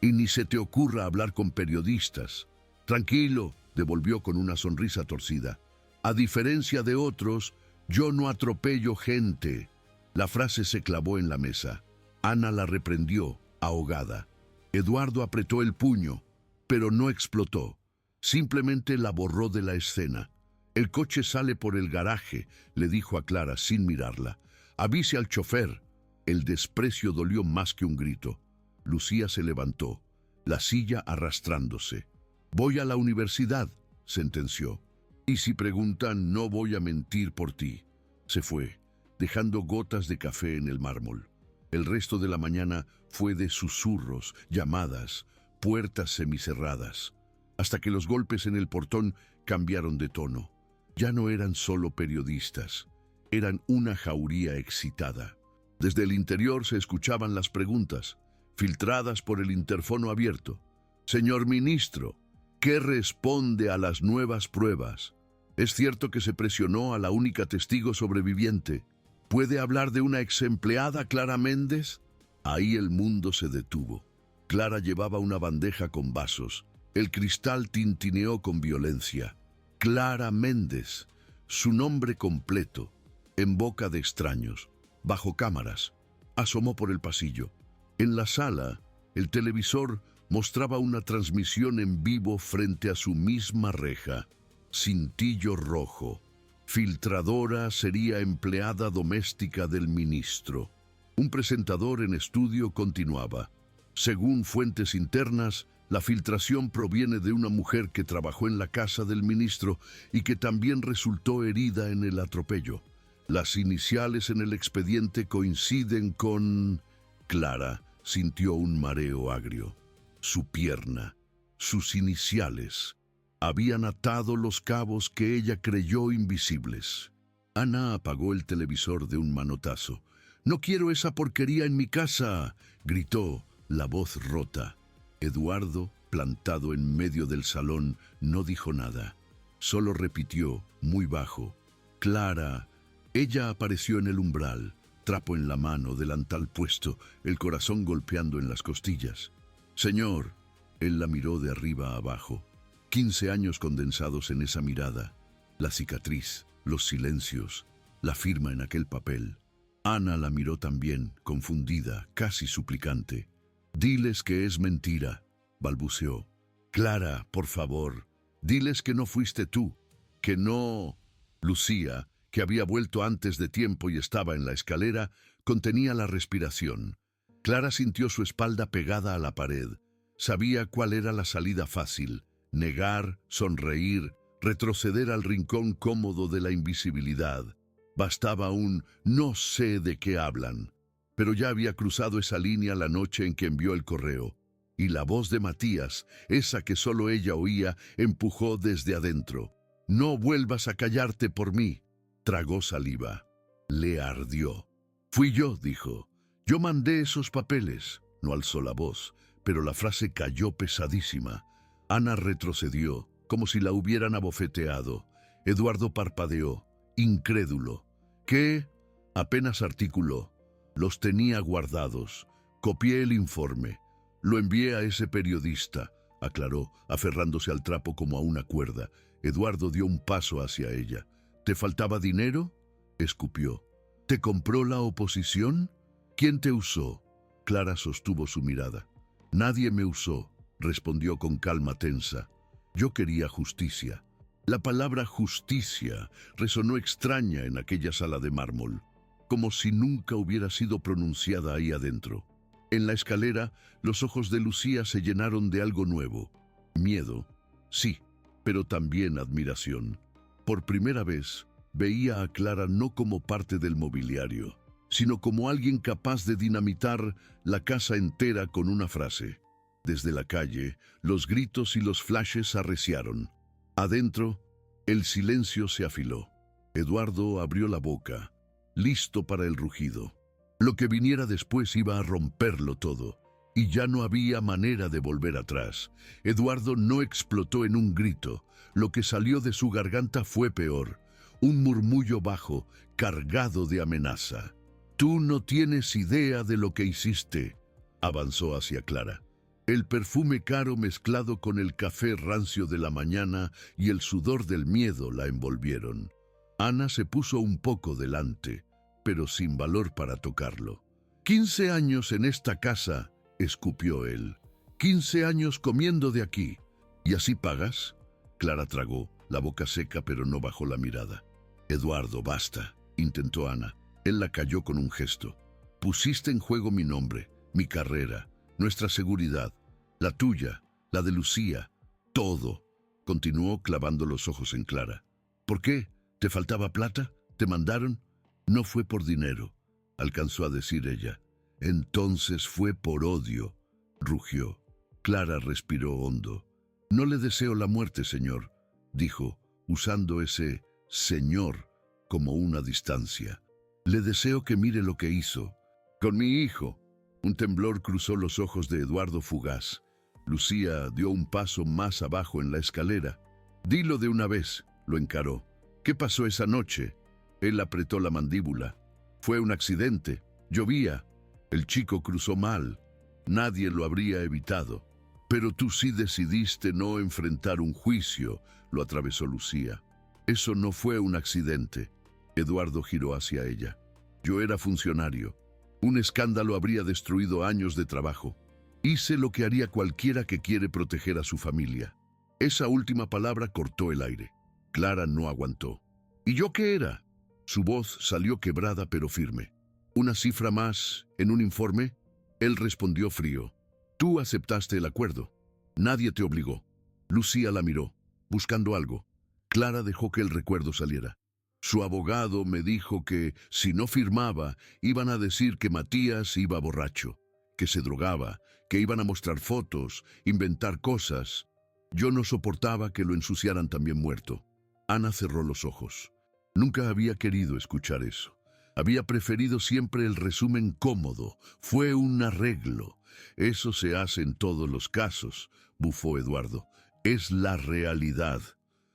Y ni se te ocurra hablar con periodistas». «Tranquilo», devolvió con una sonrisa torcida. «A diferencia de otros, yo no atropello gente». La frase se clavó en la mesa. Ana la reprendió, ahogada. Eduardo apretó el puño, pero no explotó. Simplemente la borró de la escena. «El coche sale por el garaje», le dijo a Clara sin mirarla. «Avise al chofer». El desprecio dolió más que un grito. Lucía se levantó, la silla arrastrándose. «Voy a la universidad», sentenció. «Y si preguntan, no voy a mentir por ti». Se fue, dejando gotas de café en el mármol. El resto de la mañana fue de susurros, llamadas, puertas semicerradas, hasta que los golpes en el portón cambiaron de tono. Ya no eran solo periodistas, eran una jauría excitada. Desde el interior se escuchaban las preguntas, filtradas por el interfono abierto. «Señor ministro, ¿qué responde a las nuevas pruebas? ¿Es cierto que se presionó a la única testigo sobreviviente? ¿Puede hablar de una exempleada Clara Méndez?» Ahí el mundo se detuvo. Clara llevaba una bandeja con vasos. El cristal tintineó con violencia. Clara Méndez, su nombre completo, en boca de extraños, bajo cámaras. Asomó por el pasillo. En la sala, el televisor mostraba una transmisión en vivo frente a su misma reja. Cintillo rojo. Filtradora sería empleada doméstica del ministro. Un presentador en estudio continuaba. Según fuentes internas, la filtración proviene de una mujer que trabajó en la casa del ministro y que también resultó herida en el atropello. Las iniciales en el expediente coinciden con... Clara sintió un mareo agrio. Su pierna, sus iniciales, habían atado los cabos que ella creyó invisibles. Ana apagó el televisor de un manotazo. «¡No quiero esa porquería en mi casa!», gritó, la voz rota. Eduardo, plantado en medio del salón, no dijo nada. Solo repitió, muy bajo, «Clara». Ella apareció en el umbral, trapo en la mano, delantal puesto, el corazón golpeando en las costillas. «Señor», él la miró de arriba a abajo. 15 años condensados en esa mirada. La cicatriz, los silencios, la firma en aquel papel. Ana la miró también, confundida, casi suplicante. «Diles que es mentira», balbuceó. «Clara, por favor, diles que no fuiste tú, que no...». Lucía, que había vuelto antes de tiempo y estaba en la escalera, contenía la respiración. Clara sintió su espalda pegada a la pared. Sabía cuál era la salida fácil: negar, sonreír, retroceder al rincón cómodo de la invisibilidad. Bastaba un «no sé de qué hablan». Pero ya había cruzado esa línea la noche en que envió el correo. Y la voz de Matías, esa que solo ella oía, empujó desde adentro. «No vuelvas a callarte por mí». Tragó saliva. Le ardió. «Fui yo», dijo. «Yo mandé esos papeles». No alzó la voz, pero la frase cayó pesadísima. Ana retrocedió, como si la hubieran abofeteado. Eduardo parpadeó, incrédulo. «¿Qué?», apenas articuló. «Los tenía guardados. Copié el informe. Lo envié a ese periodista», aclaró, aferrándose al trapo como a una cuerda. Eduardo dio un paso hacia ella. «¿Te faltaba dinero?», escupió. «¿Te compró la oposición? ¿Quién te usó?». Clara sostuvo su mirada. «Nadie me usó», respondió con calma tensa. «Yo quería justicia». La palabra justicia resonó extraña en aquella sala de mármol, como si nunca hubiera sido pronunciada ahí adentro. En la escalera, los ojos de Lucía se llenaron de algo nuevo. Miedo, sí, pero también admiración. Por primera vez, veía a Clara no como parte del mobiliario, sino como alguien capaz de dinamitar la casa entera con una frase. Desde la calle, los gritos y los flashes arreciaron. Adentro, el silencio se afiló. Eduardo abrió la boca, listo para el rugido. Lo que viniera después iba a romperlo todo, y ya no había manera de volver atrás. Eduardo no explotó en un grito. Lo que salió de su garganta fue peor, un murmullo bajo, cargado de amenaza. «Tú no tienes idea de lo que hiciste», avanzó hacia Clara. El perfume caro mezclado con el café rancio de la mañana y el sudor del miedo la envolvieron. Ana se puso un poco delante, pero sin valor para tocarlo. 15 años en esta casa», escupió él. 15 años comiendo de aquí. ¿Y así pagas?». Clara tragó, la boca seca, pero no bajó la mirada. «Eduardo, basta», intentó Ana. Él la calló con un gesto. «Pusiste en juego mi nombre, mi carrera, nuestra seguridad, la tuya, la de Lucía, todo», continuó clavando los ojos en Clara. «¿Por qué? ¿Te faltaba plata? ¿Te mandaron?». «No fue por dinero», alcanzó a decir ella. «Entonces fue por odio», rugió. Clara respiró hondo. «No le deseo la muerte, señor», dijo, usando ese «señor» como una distancia. Le deseo que mire lo que hizo. Con mi hijo. Un temblor cruzó los ojos de Eduardo fugaz. Lucía dio un paso más abajo en la escalera. Dilo de una vez, lo encaró. ¿Qué pasó esa noche? Él apretó la mandíbula. Fue un accidente. Llovía. El chico cruzó mal. Nadie lo habría evitado. Pero tú sí decidiste no enfrentar un juicio, lo atravesó Lucía. Eso no fue un accidente. Eduardo giró hacia ella. Yo era funcionario. Un escándalo habría destruido años de trabajo. Hice lo que haría cualquiera que quiere proteger a su familia. Esa última palabra cortó el aire. Clara no aguantó. ¿Y yo qué era? Su voz salió quebrada pero firme. ¿Una cifra más en un informe? Él respondió frío. Tú aceptaste el acuerdo. Nadie te obligó. Lucía la miró, buscando algo. Clara dejó que el recuerdo saliera. Su abogado me dijo que, si no firmaba, iban a decir que Matías iba borracho, que se drogaba, que iban a mostrar fotos, inventar cosas. Yo no soportaba que lo ensuciaran también muerto. Ana cerró los ojos. Nunca había querido escuchar eso. Había preferido siempre el resumen cómodo. Fue un arreglo. Eso se hace en todos los casos, bufó Eduardo. Es la realidad.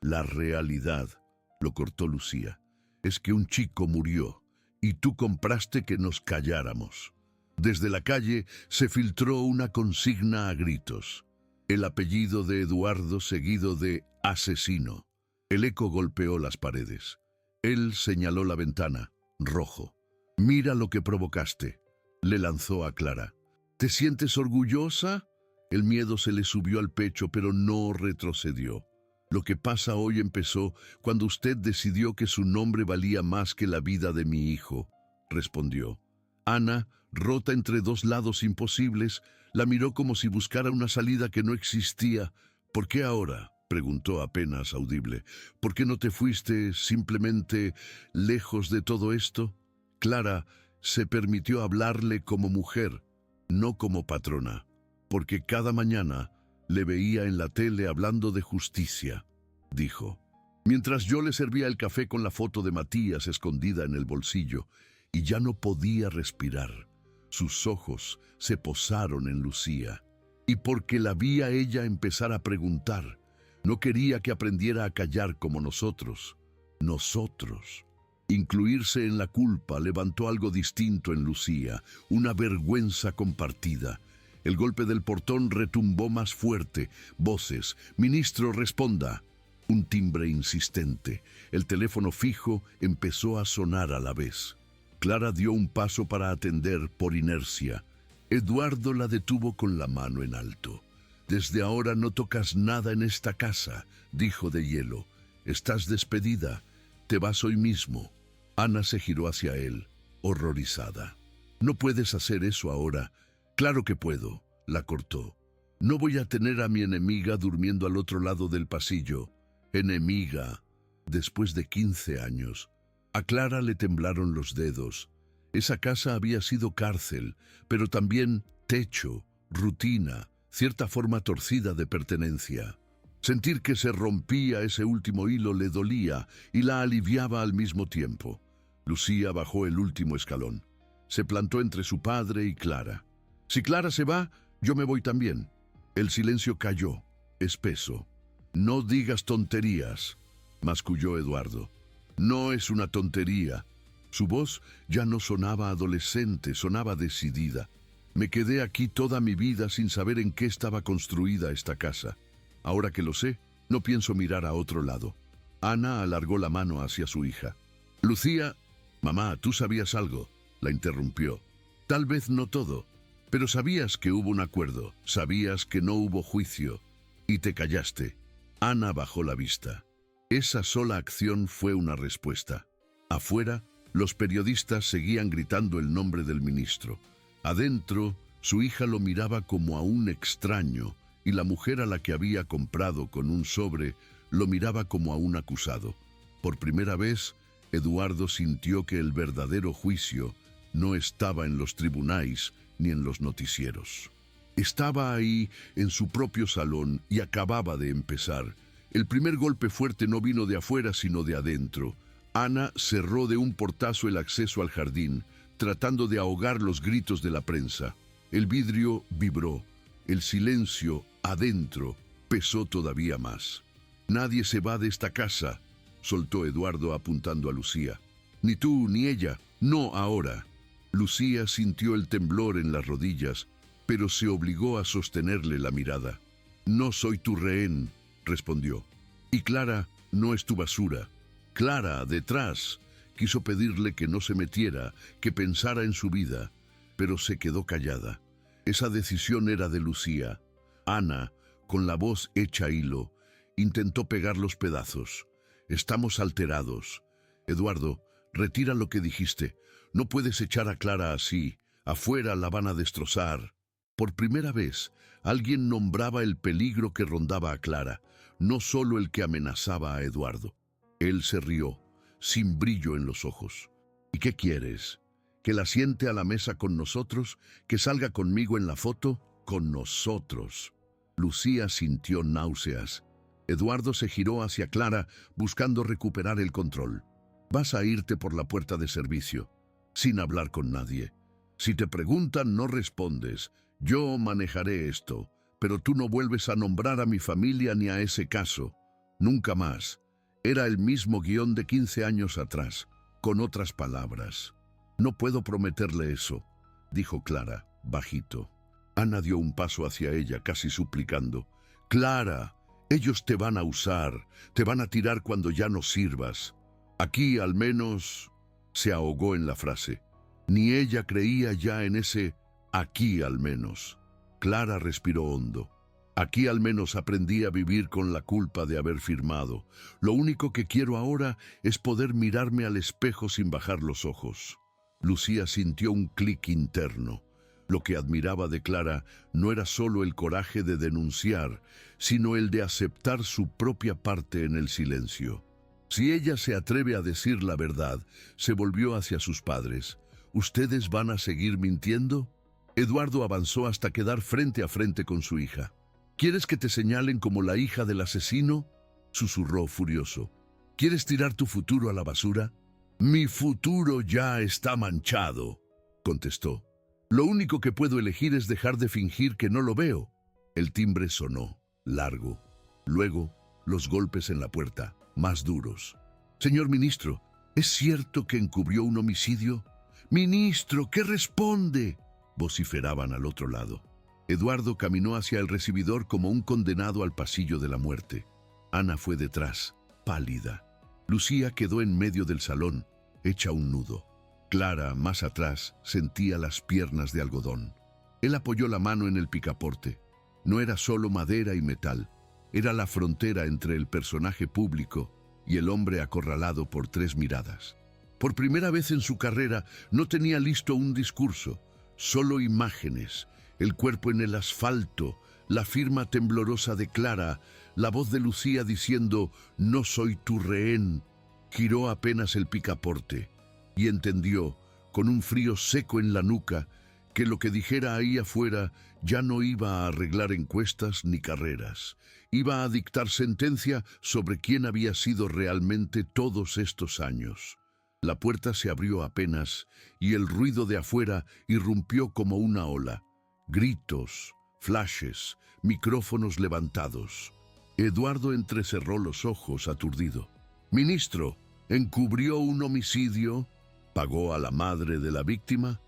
La realidad, lo cortó Lucía. Es que un chico murió y tú compraste que nos calláramos. Desde la calle se filtró una consigna a gritos. El apellido de Eduardo seguido de asesino. El eco golpeó las paredes. Él señaló la ventana, rojo. Mira lo que provocaste, le lanzó a Clara. ¿Te sientes orgullosa? El miedo se le subió al pecho, pero no retrocedió. Lo que pasa hoy empezó cuando usted decidió que su nombre valía más que la vida de mi hijo, respondió. Ana, rota entre dos lados imposibles, la miró como si buscara una salida que no existía. ¿Por qué ahora?, preguntó apenas audible. ¿Por qué no te fuiste simplemente lejos de todo esto? Clara se permitió hablarle como mujer, no como patrona, porque cada mañana le veía en la tele hablando de justicia, dijo. Mientras yo le servía el café con la foto de Matías escondida en el bolsillo, y ya no podía respirar. Sus ojos se posaron en Lucía, y porque la vi a ella empezar a preguntar, no quería que aprendiera a callar como nosotros. Nosotros. Incluirse en la culpa levantó algo distinto en Lucía, una vergüenza compartida. El golpe del portón retumbó más fuerte. Voces. «Ministro, responda». Un timbre insistente. El teléfono fijo empezó a sonar a la vez. Clara dio un paso para atender por inercia. Eduardo la detuvo con la mano en alto. «Desde ahora no tocas nada en esta casa», dijo de hielo. «Estás despedida. Te vas hoy mismo». Ana se giró hacia él, horrorizada. «No puedes hacer eso ahora». «Claro que puedo», la cortó. «No voy a tener a mi enemiga durmiendo al otro lado del pasillo». Enemiga. Después de 15 años. A Clara le temblaron los dedos. Esa casa había sido cárcel, pero también techo, rutina, cierta forma torcida de pertenencia. Sentir que se rompía ese último hilo le dolía y la aliviaba al mismo tiempo. Lucía bajó el último escalón. Se plantó entre su padre y Clara. «Si Clara se va, yo me voy también». El silencio cayó, espeso. «No digas tonterías», masculló Eduardo. «No es una tontería». Su voz ya no sonaba adolescente, sonaba decidida. «Me quedé aquí toda mi vida sin saber en qué estaba construida esta casa. Ahora que lo sé, no pienso mirar a otro lado». Ana alargó la mano hacia su hija. «Lucía, mamá, tú sabías algo», la interrumpió. «Tal vez no todo, pero sabías que hubo un acuerdo, sabías que no hubo juicio, y te callaste». Ana bajó la vista. Esa sola acción fue una respuesta. Afuera, los periodistas seguían gritando el nombre del ministro. Adentro, su hija lo miraba como a un extraño, y la mujer a la que había comprado con un sobre lo miraba como a un acusado. Por primera vez, Eduardo sintió que el verdadero juicio no estaba en los tribunales ni en los noticieros. Estaba ahí, en su propio salón, y acababa de empezar. El primer golpe fuerte no vino de afuera, sino de adentro. Ana cerró de un portazo el acceso al jardín, tratando de ahogar los gritos de la prensa. El vidrio vibró. El silencio, adentro, pesó todavía más. «Nadie se va de esta casa», soltó Eduardo apuntando a Lucía. «Ni tú ni ella, no ahora». Lucía sintió el temblor en las rodillas, pero se obligó a sostenerle la mirada. «No soy tu rehén», respondió. «Y Clara no es tu basura». Clara, detrás, quiso pedirle que no se metiera, que pensara en su vida, pero se quedó callada. Esa decisión era de Lucía. Ana, con la voz hecha hilo, intentó pegar los pedazos. «Estamos alterados. Eduardo, retira lo que dijiste. No puedes echar a Clara así. Afuera la van a destrozar». Por primera vez, alguien nombraba el peligro que rondaba a Clara, no solo el que amenazaba a Eduardo. Él se rió, sin brillo en los ojos. «¿Y qué quieres? ¿Que la siente a la mesa con nosotros? ¿Que salga conmigo en la foto? Con nosotros». Lucía sintió náuseas. Eduardo se giró hacia Clara, buscando recuperar el control. «Vas a irte por la puerta de servicio, sin hablar con nadie. Si te preguntan, no respondes. Yo manejaré esto, pero tú no vuelves a nombrar a mi familia ni a ese caso. Nunca más». Era el mismo guión de 15 años atrás, con otras palabras. «No puedo prometerle eso», dijo Clara, bajito. Ana dio un paso hacia ella, casi suplicando. «Clara, ellos te van a usar, te van a tirar cuando ya no sirvas. Aquí, al menos...» Se ahogó en la frase. Ni ella creía ya en ese «aquí, al menos». Clara respiró hondo. «Aquí al menos aprendí a vivir con la culpa de haber firmado. Lo único que quiero ahora es poder mirarme al espejo sin bajar los ojos». Lucía sintió un clic interno. Lo que admiraba de Clara no era solo el coraje de denunciar, sino el de aceptar su propia parte en el silencio. Si ella se atreve a decir la verdad, se volvió hacia sus padres. «¿Ustedes van a seguir mintiendo?» Eduardo avanzó hasta quedar frente a frente con su hija. «¿Quieres que te señalen como la hija del asesino?», susurró furioso. «¿Quieres tirar tu futuro a la basura?». «Mi futuro ya está manchado», contestó. «Lo único que puedo elegir es dejar de fingir que no lo veo». El timbre sonó, largo. Luego, los golpes en la puerta, más duros. «Señor ministro, ¿es cierto que encubrió un homicidio?». «Ministro, ¿qué responde?», vociferaban al otro lado. Eduardo caminó hacia el recibidor como un condenado al pasillo de la muerte. Ana fue detrás, pálida. Lucía quedó en medio del salón, hecha un nudo. Clara, más atrás, sentía las piernas de algodón. Él apoyó la mano en el picaporte. No era solo madera y metal, era la frontera entre el personaje público y el hombre acorralado por 3 miradas. Por primera vez en su carrera no tenía listo un discurso, solo imágenes. El cuerpo en el asfalto, la firma temblorosa de Clara, la voz de Lucía diciendo «No soy tu rehén». Giró apenas el picaporte y entendió, con un frío seco en la nuca, que lo que dijera ahí afuera ya no iba a arreglar encuestas ni carreras. Iba a dictar sentencia sobre quién había sido realmente todos estos años. La puerta se abrió apenas y el ruido de afuera irrumpió como una ola. Gritos, flashes, micrófonos levantados. Eduardo entrecerró los ojos, aturdido. «Ministro, ¿encubrió un homicidio? ¿Pagó a la madre de la víctima?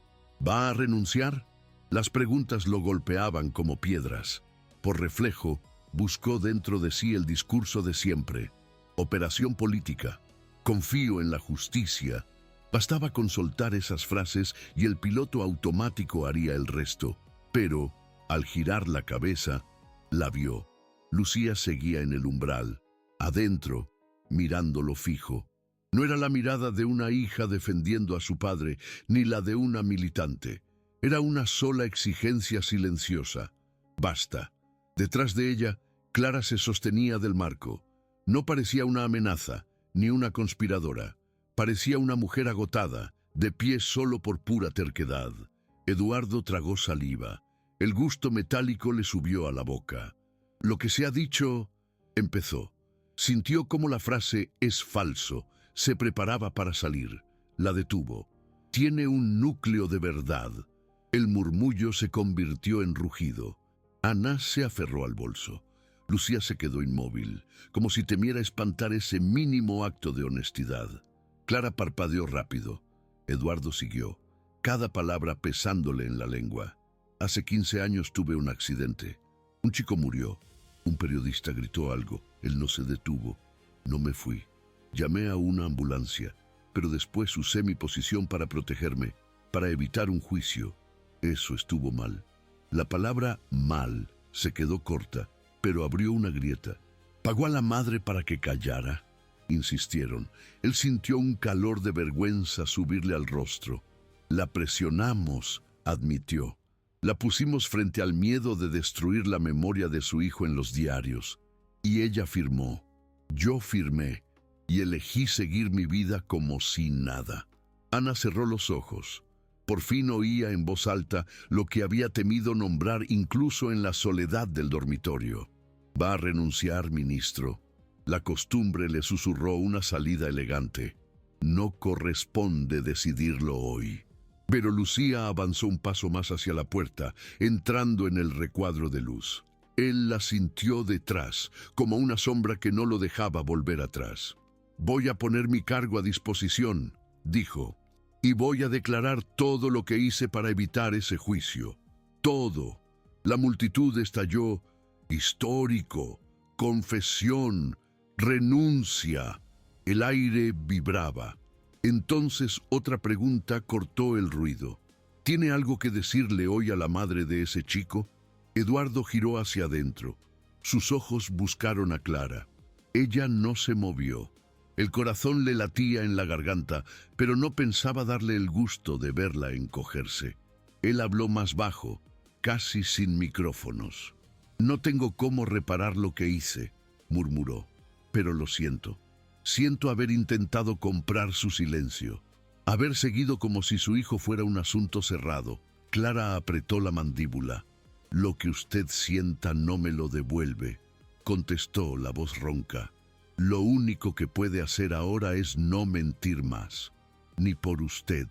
¿Va a renunciar?». Las preguntas lo golpeaban como piedras. Por reflejo, buscó dentro de sí el discurso de siempre. «Operación política. Confío en la justicia». Bastaba con soltar esas frases y el piloto automático haría el resto. Pero, al girar la cabeza, la vio. Lucía seguía en el umbral, adentro, mirándolo fijo. No era la mirada de una hija defendiendo a su padre, ni la de una militante. Era una sola exigencia silenciosa. «Basta». Detrás de ella, Clara se sostenía del marco. No parecía una amenaza, ni una conspiradora. Parecía una mujer agotada, de pie solo por pura terquedad. Eduardo tragó saliva. El gusto metálico le subió a la boca. «Lo que se ha dicho...», empezó. Sintió como la frase «es falso» Se preparaba para salir. La detuvo. Tiene un núcleo de verdad. El murmullo se convirtió en rugido. Ana se aferró al bolso. Lucía se quedó inmóvil, como si temiera espantar ese mínimo acto de honestidad. Clara parpadeó rápido. Eduardo siguió, cada palabra pesándole en la lengua. Hace 15 años tuve un accidente. Un chico murió. Un periodista gritó algo. Él no se detuvo. No me fui. Llamé a una ambulancia, pero después usé mi posición para protegerme, para evitar un juicio. Eso estuvo mal. La palabra mal se quedó corta, pero abrió una grieta. ¿Pagó a la madre para que callara? Insistieron. Él sintió un calor de vergüenza subirle al rostro. La presionamos, admitió. La pusimos frente al miedo de destruir la memoria de su hijo en los diarios. Y ella firmó. Yo firmé y elegí seguir mi vida como si nada. Ana cerró los ojos. Por fin oía en voz alta lo que había temido nombrar incluso en la soledad del dormitorio. «Va a renunciar, ministro». La costumbre le susurró una salida elegante. «No corresponde decidirlo hoy». Pero Lucía avanzó un paso más hacia la puerta, entrando en el recuadro de luz. Él la sintió detrás, como una sombra que no lo dejaba volver atrás. «Voy a poner mi cargo a disposición», dijo, «y voy a declarar todo lo que hice para evitar ese juicio. Todo». La multitud estalló. «Histórico, confesión, renuncia». El aire vibraba. Entonces otra pregunta cortó el ruido. ¿Tiene algo que decirle hoy a la madre de ese chico? Eduardo giró hacia adentro. Sus ojos buscaron a Clara. Ella no se movió. El corazón le latía en la garganta, pero no pensaba darle el gusto de verla encogerse. Él habló más bajo, casi sin micrófonos. «No tengo cómo reparar lo que hice», murmuró, «pero lo siento. Siento haber intentado comprar su silencio, haber seguido como si su hijo fuera un asunto cerrado». Clara apretó la mandíbula. «Lo que usted sienta no me lo devuelve», contestó la voz ronca. «Lo único que puede hacer ahora es no mentir más, ni por usted,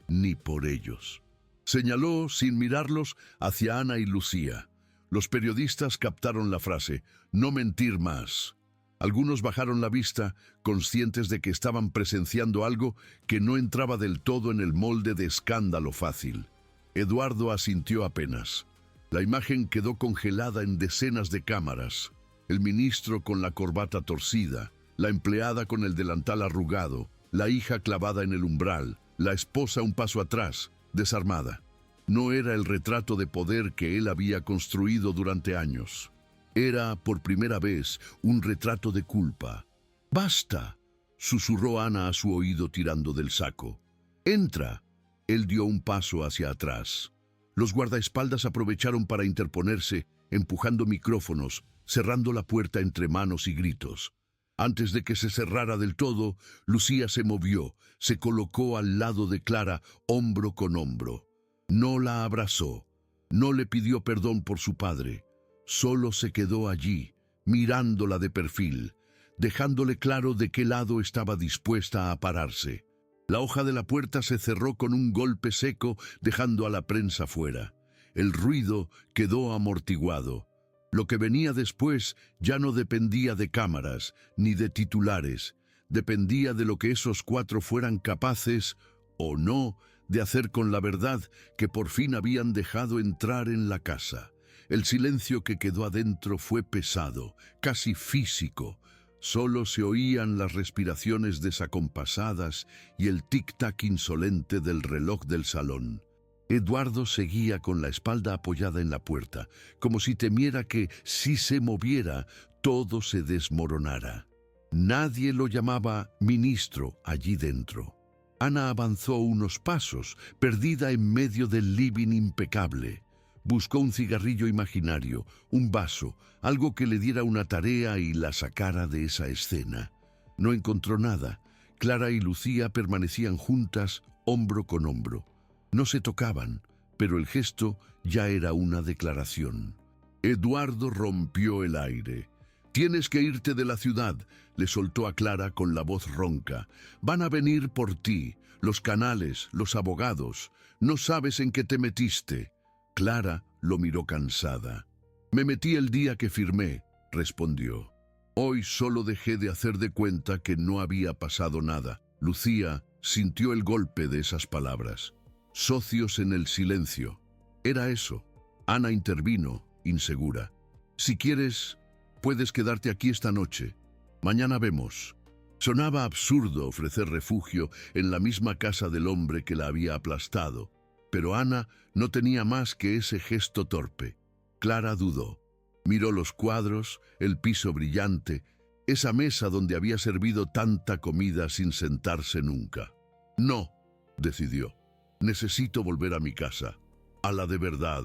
ni por ellos». Señaló, sin mirarlos, hacia Ana y Lucía. Los periodistas captaron la frase, «no mentir más». Algunos bajaron la vista, conscientes de que estaban presenciando algo que no entraba del todo en el molde de escándalo fácil. Eduardo asintió apenas. La imagen quedó congelada en decenas de cámaras. El ministro con la corbata torcida, la empleada con el delantal arrugado, la hija clavada en el umbral, la esposa un paso atrás, desarmada. No era el retrato de poder que él había construido durante años. Era, por primera vez, un retrato de culpa. «¡Basta!», susurró Ana a su oído tirando del saco. «¡Entra!». Él dio un paso hacia atrás. Los guardaespaldas aprovecharon para interponerse, empujando micrófonos, cerrando la puerta entre manos y gritos. Antes de que se cerrara del todo, Lucía se movió, se colocó al lado de Clara, hombro con hombro. No la abrazó, no le pidió perdón por su padre. Solo se quedó allí, mirándola de perfil, dejándole claro de qué lado estaba dispuesta a pararse. La hoja de la puerta se cerró con un golpe seco, dejando a la prensa fuera. El ruido quedó amortiguado. Lo que venía después ya no dependía de cámaras ni de titulares. Dependía de lo que esos cuatro fueran capaces, o no, de hacer con la verdad que por fin habían dejado entrar en la casa. El silencio que quedó adentro fue pesado, casi físico. Solo se oían las respiraciones desacompasadas y el tic-tac insolente del reloj del salón. Eduardo seguía con la espalda apoyada en la puerta, como si temiera que, si se moviera, todo se desmoronara. Nadie lo llamaba ministro allí dentro. Ana avanzó unos pasos, perdida en medio del living impecable. Buscó un cigarrillo imaginario, un vaso, algo que le diera una tarea y la sacara de esa escena. No encontró nada. Clara y Lucía permanecían juntas, hombro con hombro. No se tocaban, pero el gesto ya era una declaración. Eduardo rompió el aire. Tienes que irte de la ciudad, le soltó a Clara con la voz ronca. Van a venir por ti, los canales, los abogados. No sabes en qué te metiste. Clara lo miró cansada. Me metí el día que firmé, respondió. Hoy solo dejé de hacer de cuenta que no había pasado nada. Lucía sintió el golpe de esas palabras. Socios en el silencio. Era eso. Ana intervino, insegura. Si quieres, puedes quedarte aquí esta noche. Mañana vemos. Sonaba absurdo ofrecer refugio en la misma casa del hombre que la había aplastado, pero Ana no tenía más que ese gesto torpe. Clara dudó. Miró los cuadros, el piso brillante, esa mesa donde había servido tanta comida sin sentarse nunca. No, decidió. Necesito volver a mi casa. A la de verdad.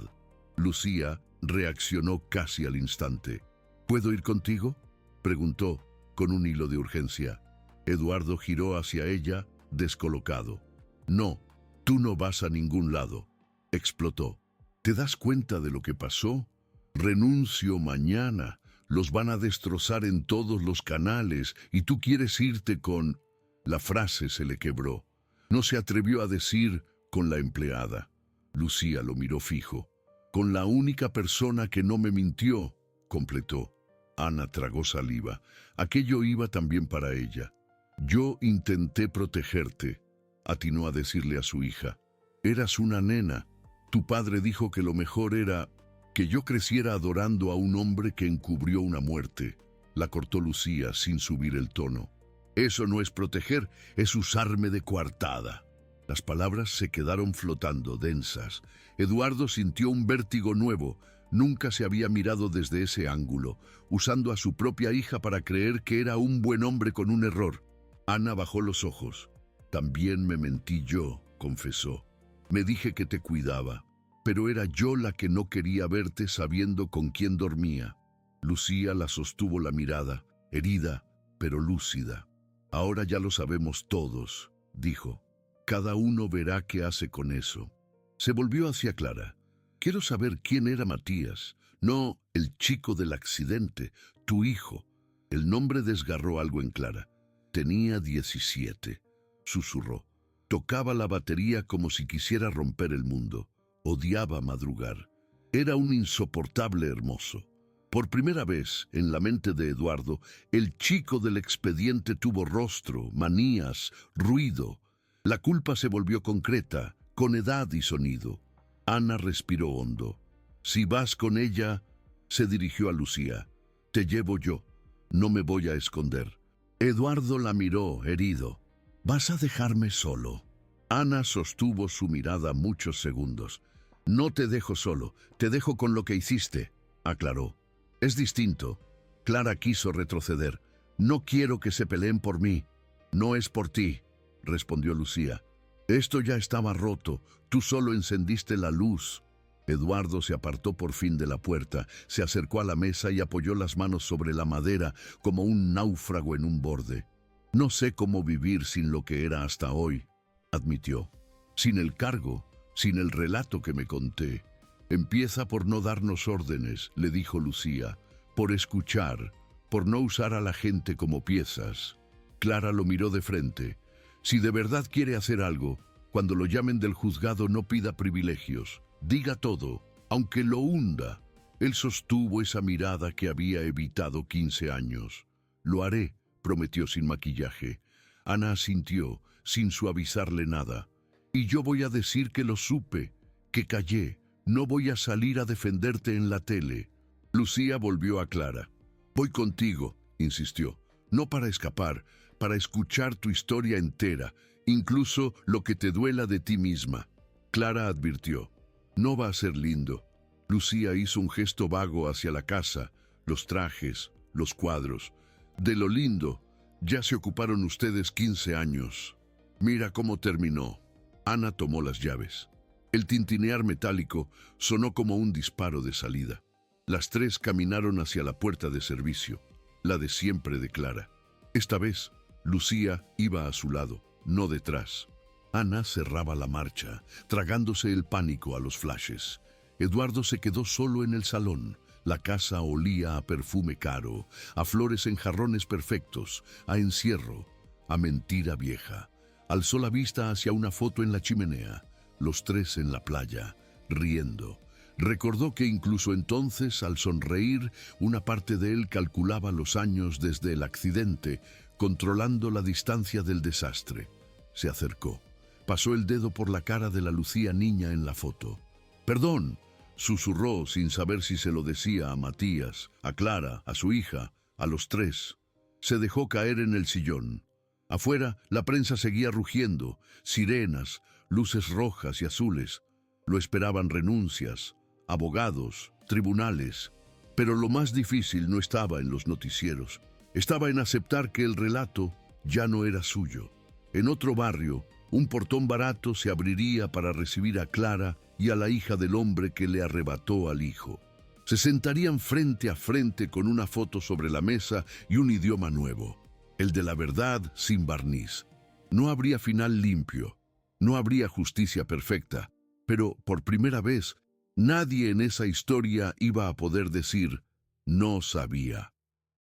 Lucía reaccionó casi al instante. ¿Puedo ir contigo?, preguntó, con un hilo de urgencia. Eduardo giró hacia ella, descolocado. No, tú no vas a ningún lado, explotó. ¿Te das cuenta de lo que pasó? Renuncio mañana. Los van a destrozar en todos los canales y tú quieres irte con... La frase se le quebró. No se atrevió a decir con la empleada. Lucía lo miró fijo. Con la única persona que no me mintió, completó. Ana tragó saliva. Aquello iba también para ella. Yo intenté protegerte, atinó a decirle a su hija. Eras una nena. Tu padre dijo que lo mejor era que yo creciera adorando a un hombre que encubrió una muerte. La cortó Lucía sin subir el tono. Eso no es proteger, es usarme de coartada. Las palabras se quedaron flotando, densas. Eduardo sintió un vértigo nuevo. Nunca se había mirado desde ese ángulo, usando a su propia hija para creer que era un buen hombre con un error. Ana bajó los ojos. También me mentí yo, confesó. Me dije que te cuidaba, pero era yo la que no quería verte sabiendo con quién dormía. Lucía la sostuvo la mirada, herida, pero lúcida. Ahora ya lo sabemos todos, dijo. Cada uno verá qué hace con eso. Se volvió hacia Clara. Quiero saber quién era Matías, no el chico del accidente, tu hijo. El nombre desgarró algo en Clara. Tenía 17, susurró. Tocaba la batería como si quisiera romper el mundo. Odiaba madrugar. Era un insoportable hermoso. Por primera vez, en la mente de Eduardo, el chico del expediente tuvo rostro, manías, ruido. La culpa se volvió concreta, con edad y sonido. Ana respiró hondo. Si vas con ella, se dirigió a Lucía. Te llevo yo. No me voy a esconder. Eduardo la miró, herido. ¿Vas a dejarme solo? Ana sostuvo su mirada muchos segundos. No te dejo solo, te dejo con lo que hiciste, aclaró. Es distinto. Clara quiso retroceder. No quiero que se peleen por mí. No es por ti, respondió Lucía. Esto ya estaba roto, tú solo encendiste la luz. Eduardo se apartó por fin de la puerta, se acercó a la mesa y apoyó las manos sobre la madera como un náufrago en un borde. No sé cómo vivir sin lo que era hasta hoy, admitió. Sin el cargo, sin el relato que me conté. Empieza por no darnos órdenes, le dijo Lucía, por escuchar, por no usar a la gente como piezas. Clara lo miró de frente. Si de verdad quiere hacer algo, cuando lo llamen del juzgado no pida privilegios. Diga todo, aunque lo hunda. Él sostuvo esa mirada que había evitado 15 años. Lo haré, prometió sin maquillaje. Ana asintió, sin suavizarle nada. Y yo voy a decir que lo supe, que callé. No voy a salir a defenderte en la tele. Lucía volvió a Clara. Voy contigo, insistió. No para escapar, para escuchar tu historia entera, incluso lo que te duela de ti misma. Clara advirtió. No va a ser lindo. Lucía hizo un gesto vago hacia la casa, los trajes, los cuadros. De lo lindo, ya se ocuparon ustedes 15 años. Mira cómo terminó. Ana tomó las llaves. El tintinear metálico sonó como un disparo de salida. Las tres caminaron hacia la puerta de servicio, la de siempre de Clara. Esta vez, Lucía iba a su lado, no detrás. Ana cerraba la marcha, tragándose el pánico a los flashes. Eduardo se quedó solo en el salón. La casa olía a perfume caro, a flores en jarrones perfectos, a encierro, a mentira vieja. Alzó la vista hacia una foto en la chimenea, los tres en la playa, riendo. Recordó que incluso entonces, al sonreír, una parte de él calculaba los años desde el accidente, controlando la distancia del desastre. Se acercó. Pasó el dedo por la cara de la Lucía niña en la foto. «Perdón», susurró sin saber si se lo decía a Matías, a Clara, a su hija, a los tres. Se dejó caer en el sillón. Afuera, la prensa seguía rugiendo, sirenas, luces rojas y azules. Lo esperaban renuncias, abogados, tribunales. Pero lo más difícil no estaba en los noticieros. Estaba en aceptar que el relato ya no era suyo. En otro barrio, un portón barato se abriría para recibir a Clara y a la hija del hombre que le arrebató al hijo. Se sentarían frente a frente con una foto sobre la mesa y un idioma nuevo, el de la verdad sin barniz. No habría final limpio, no habría justicia perfecta, pero por primera vez nadie en esa historia iba a poder decir «no sabía».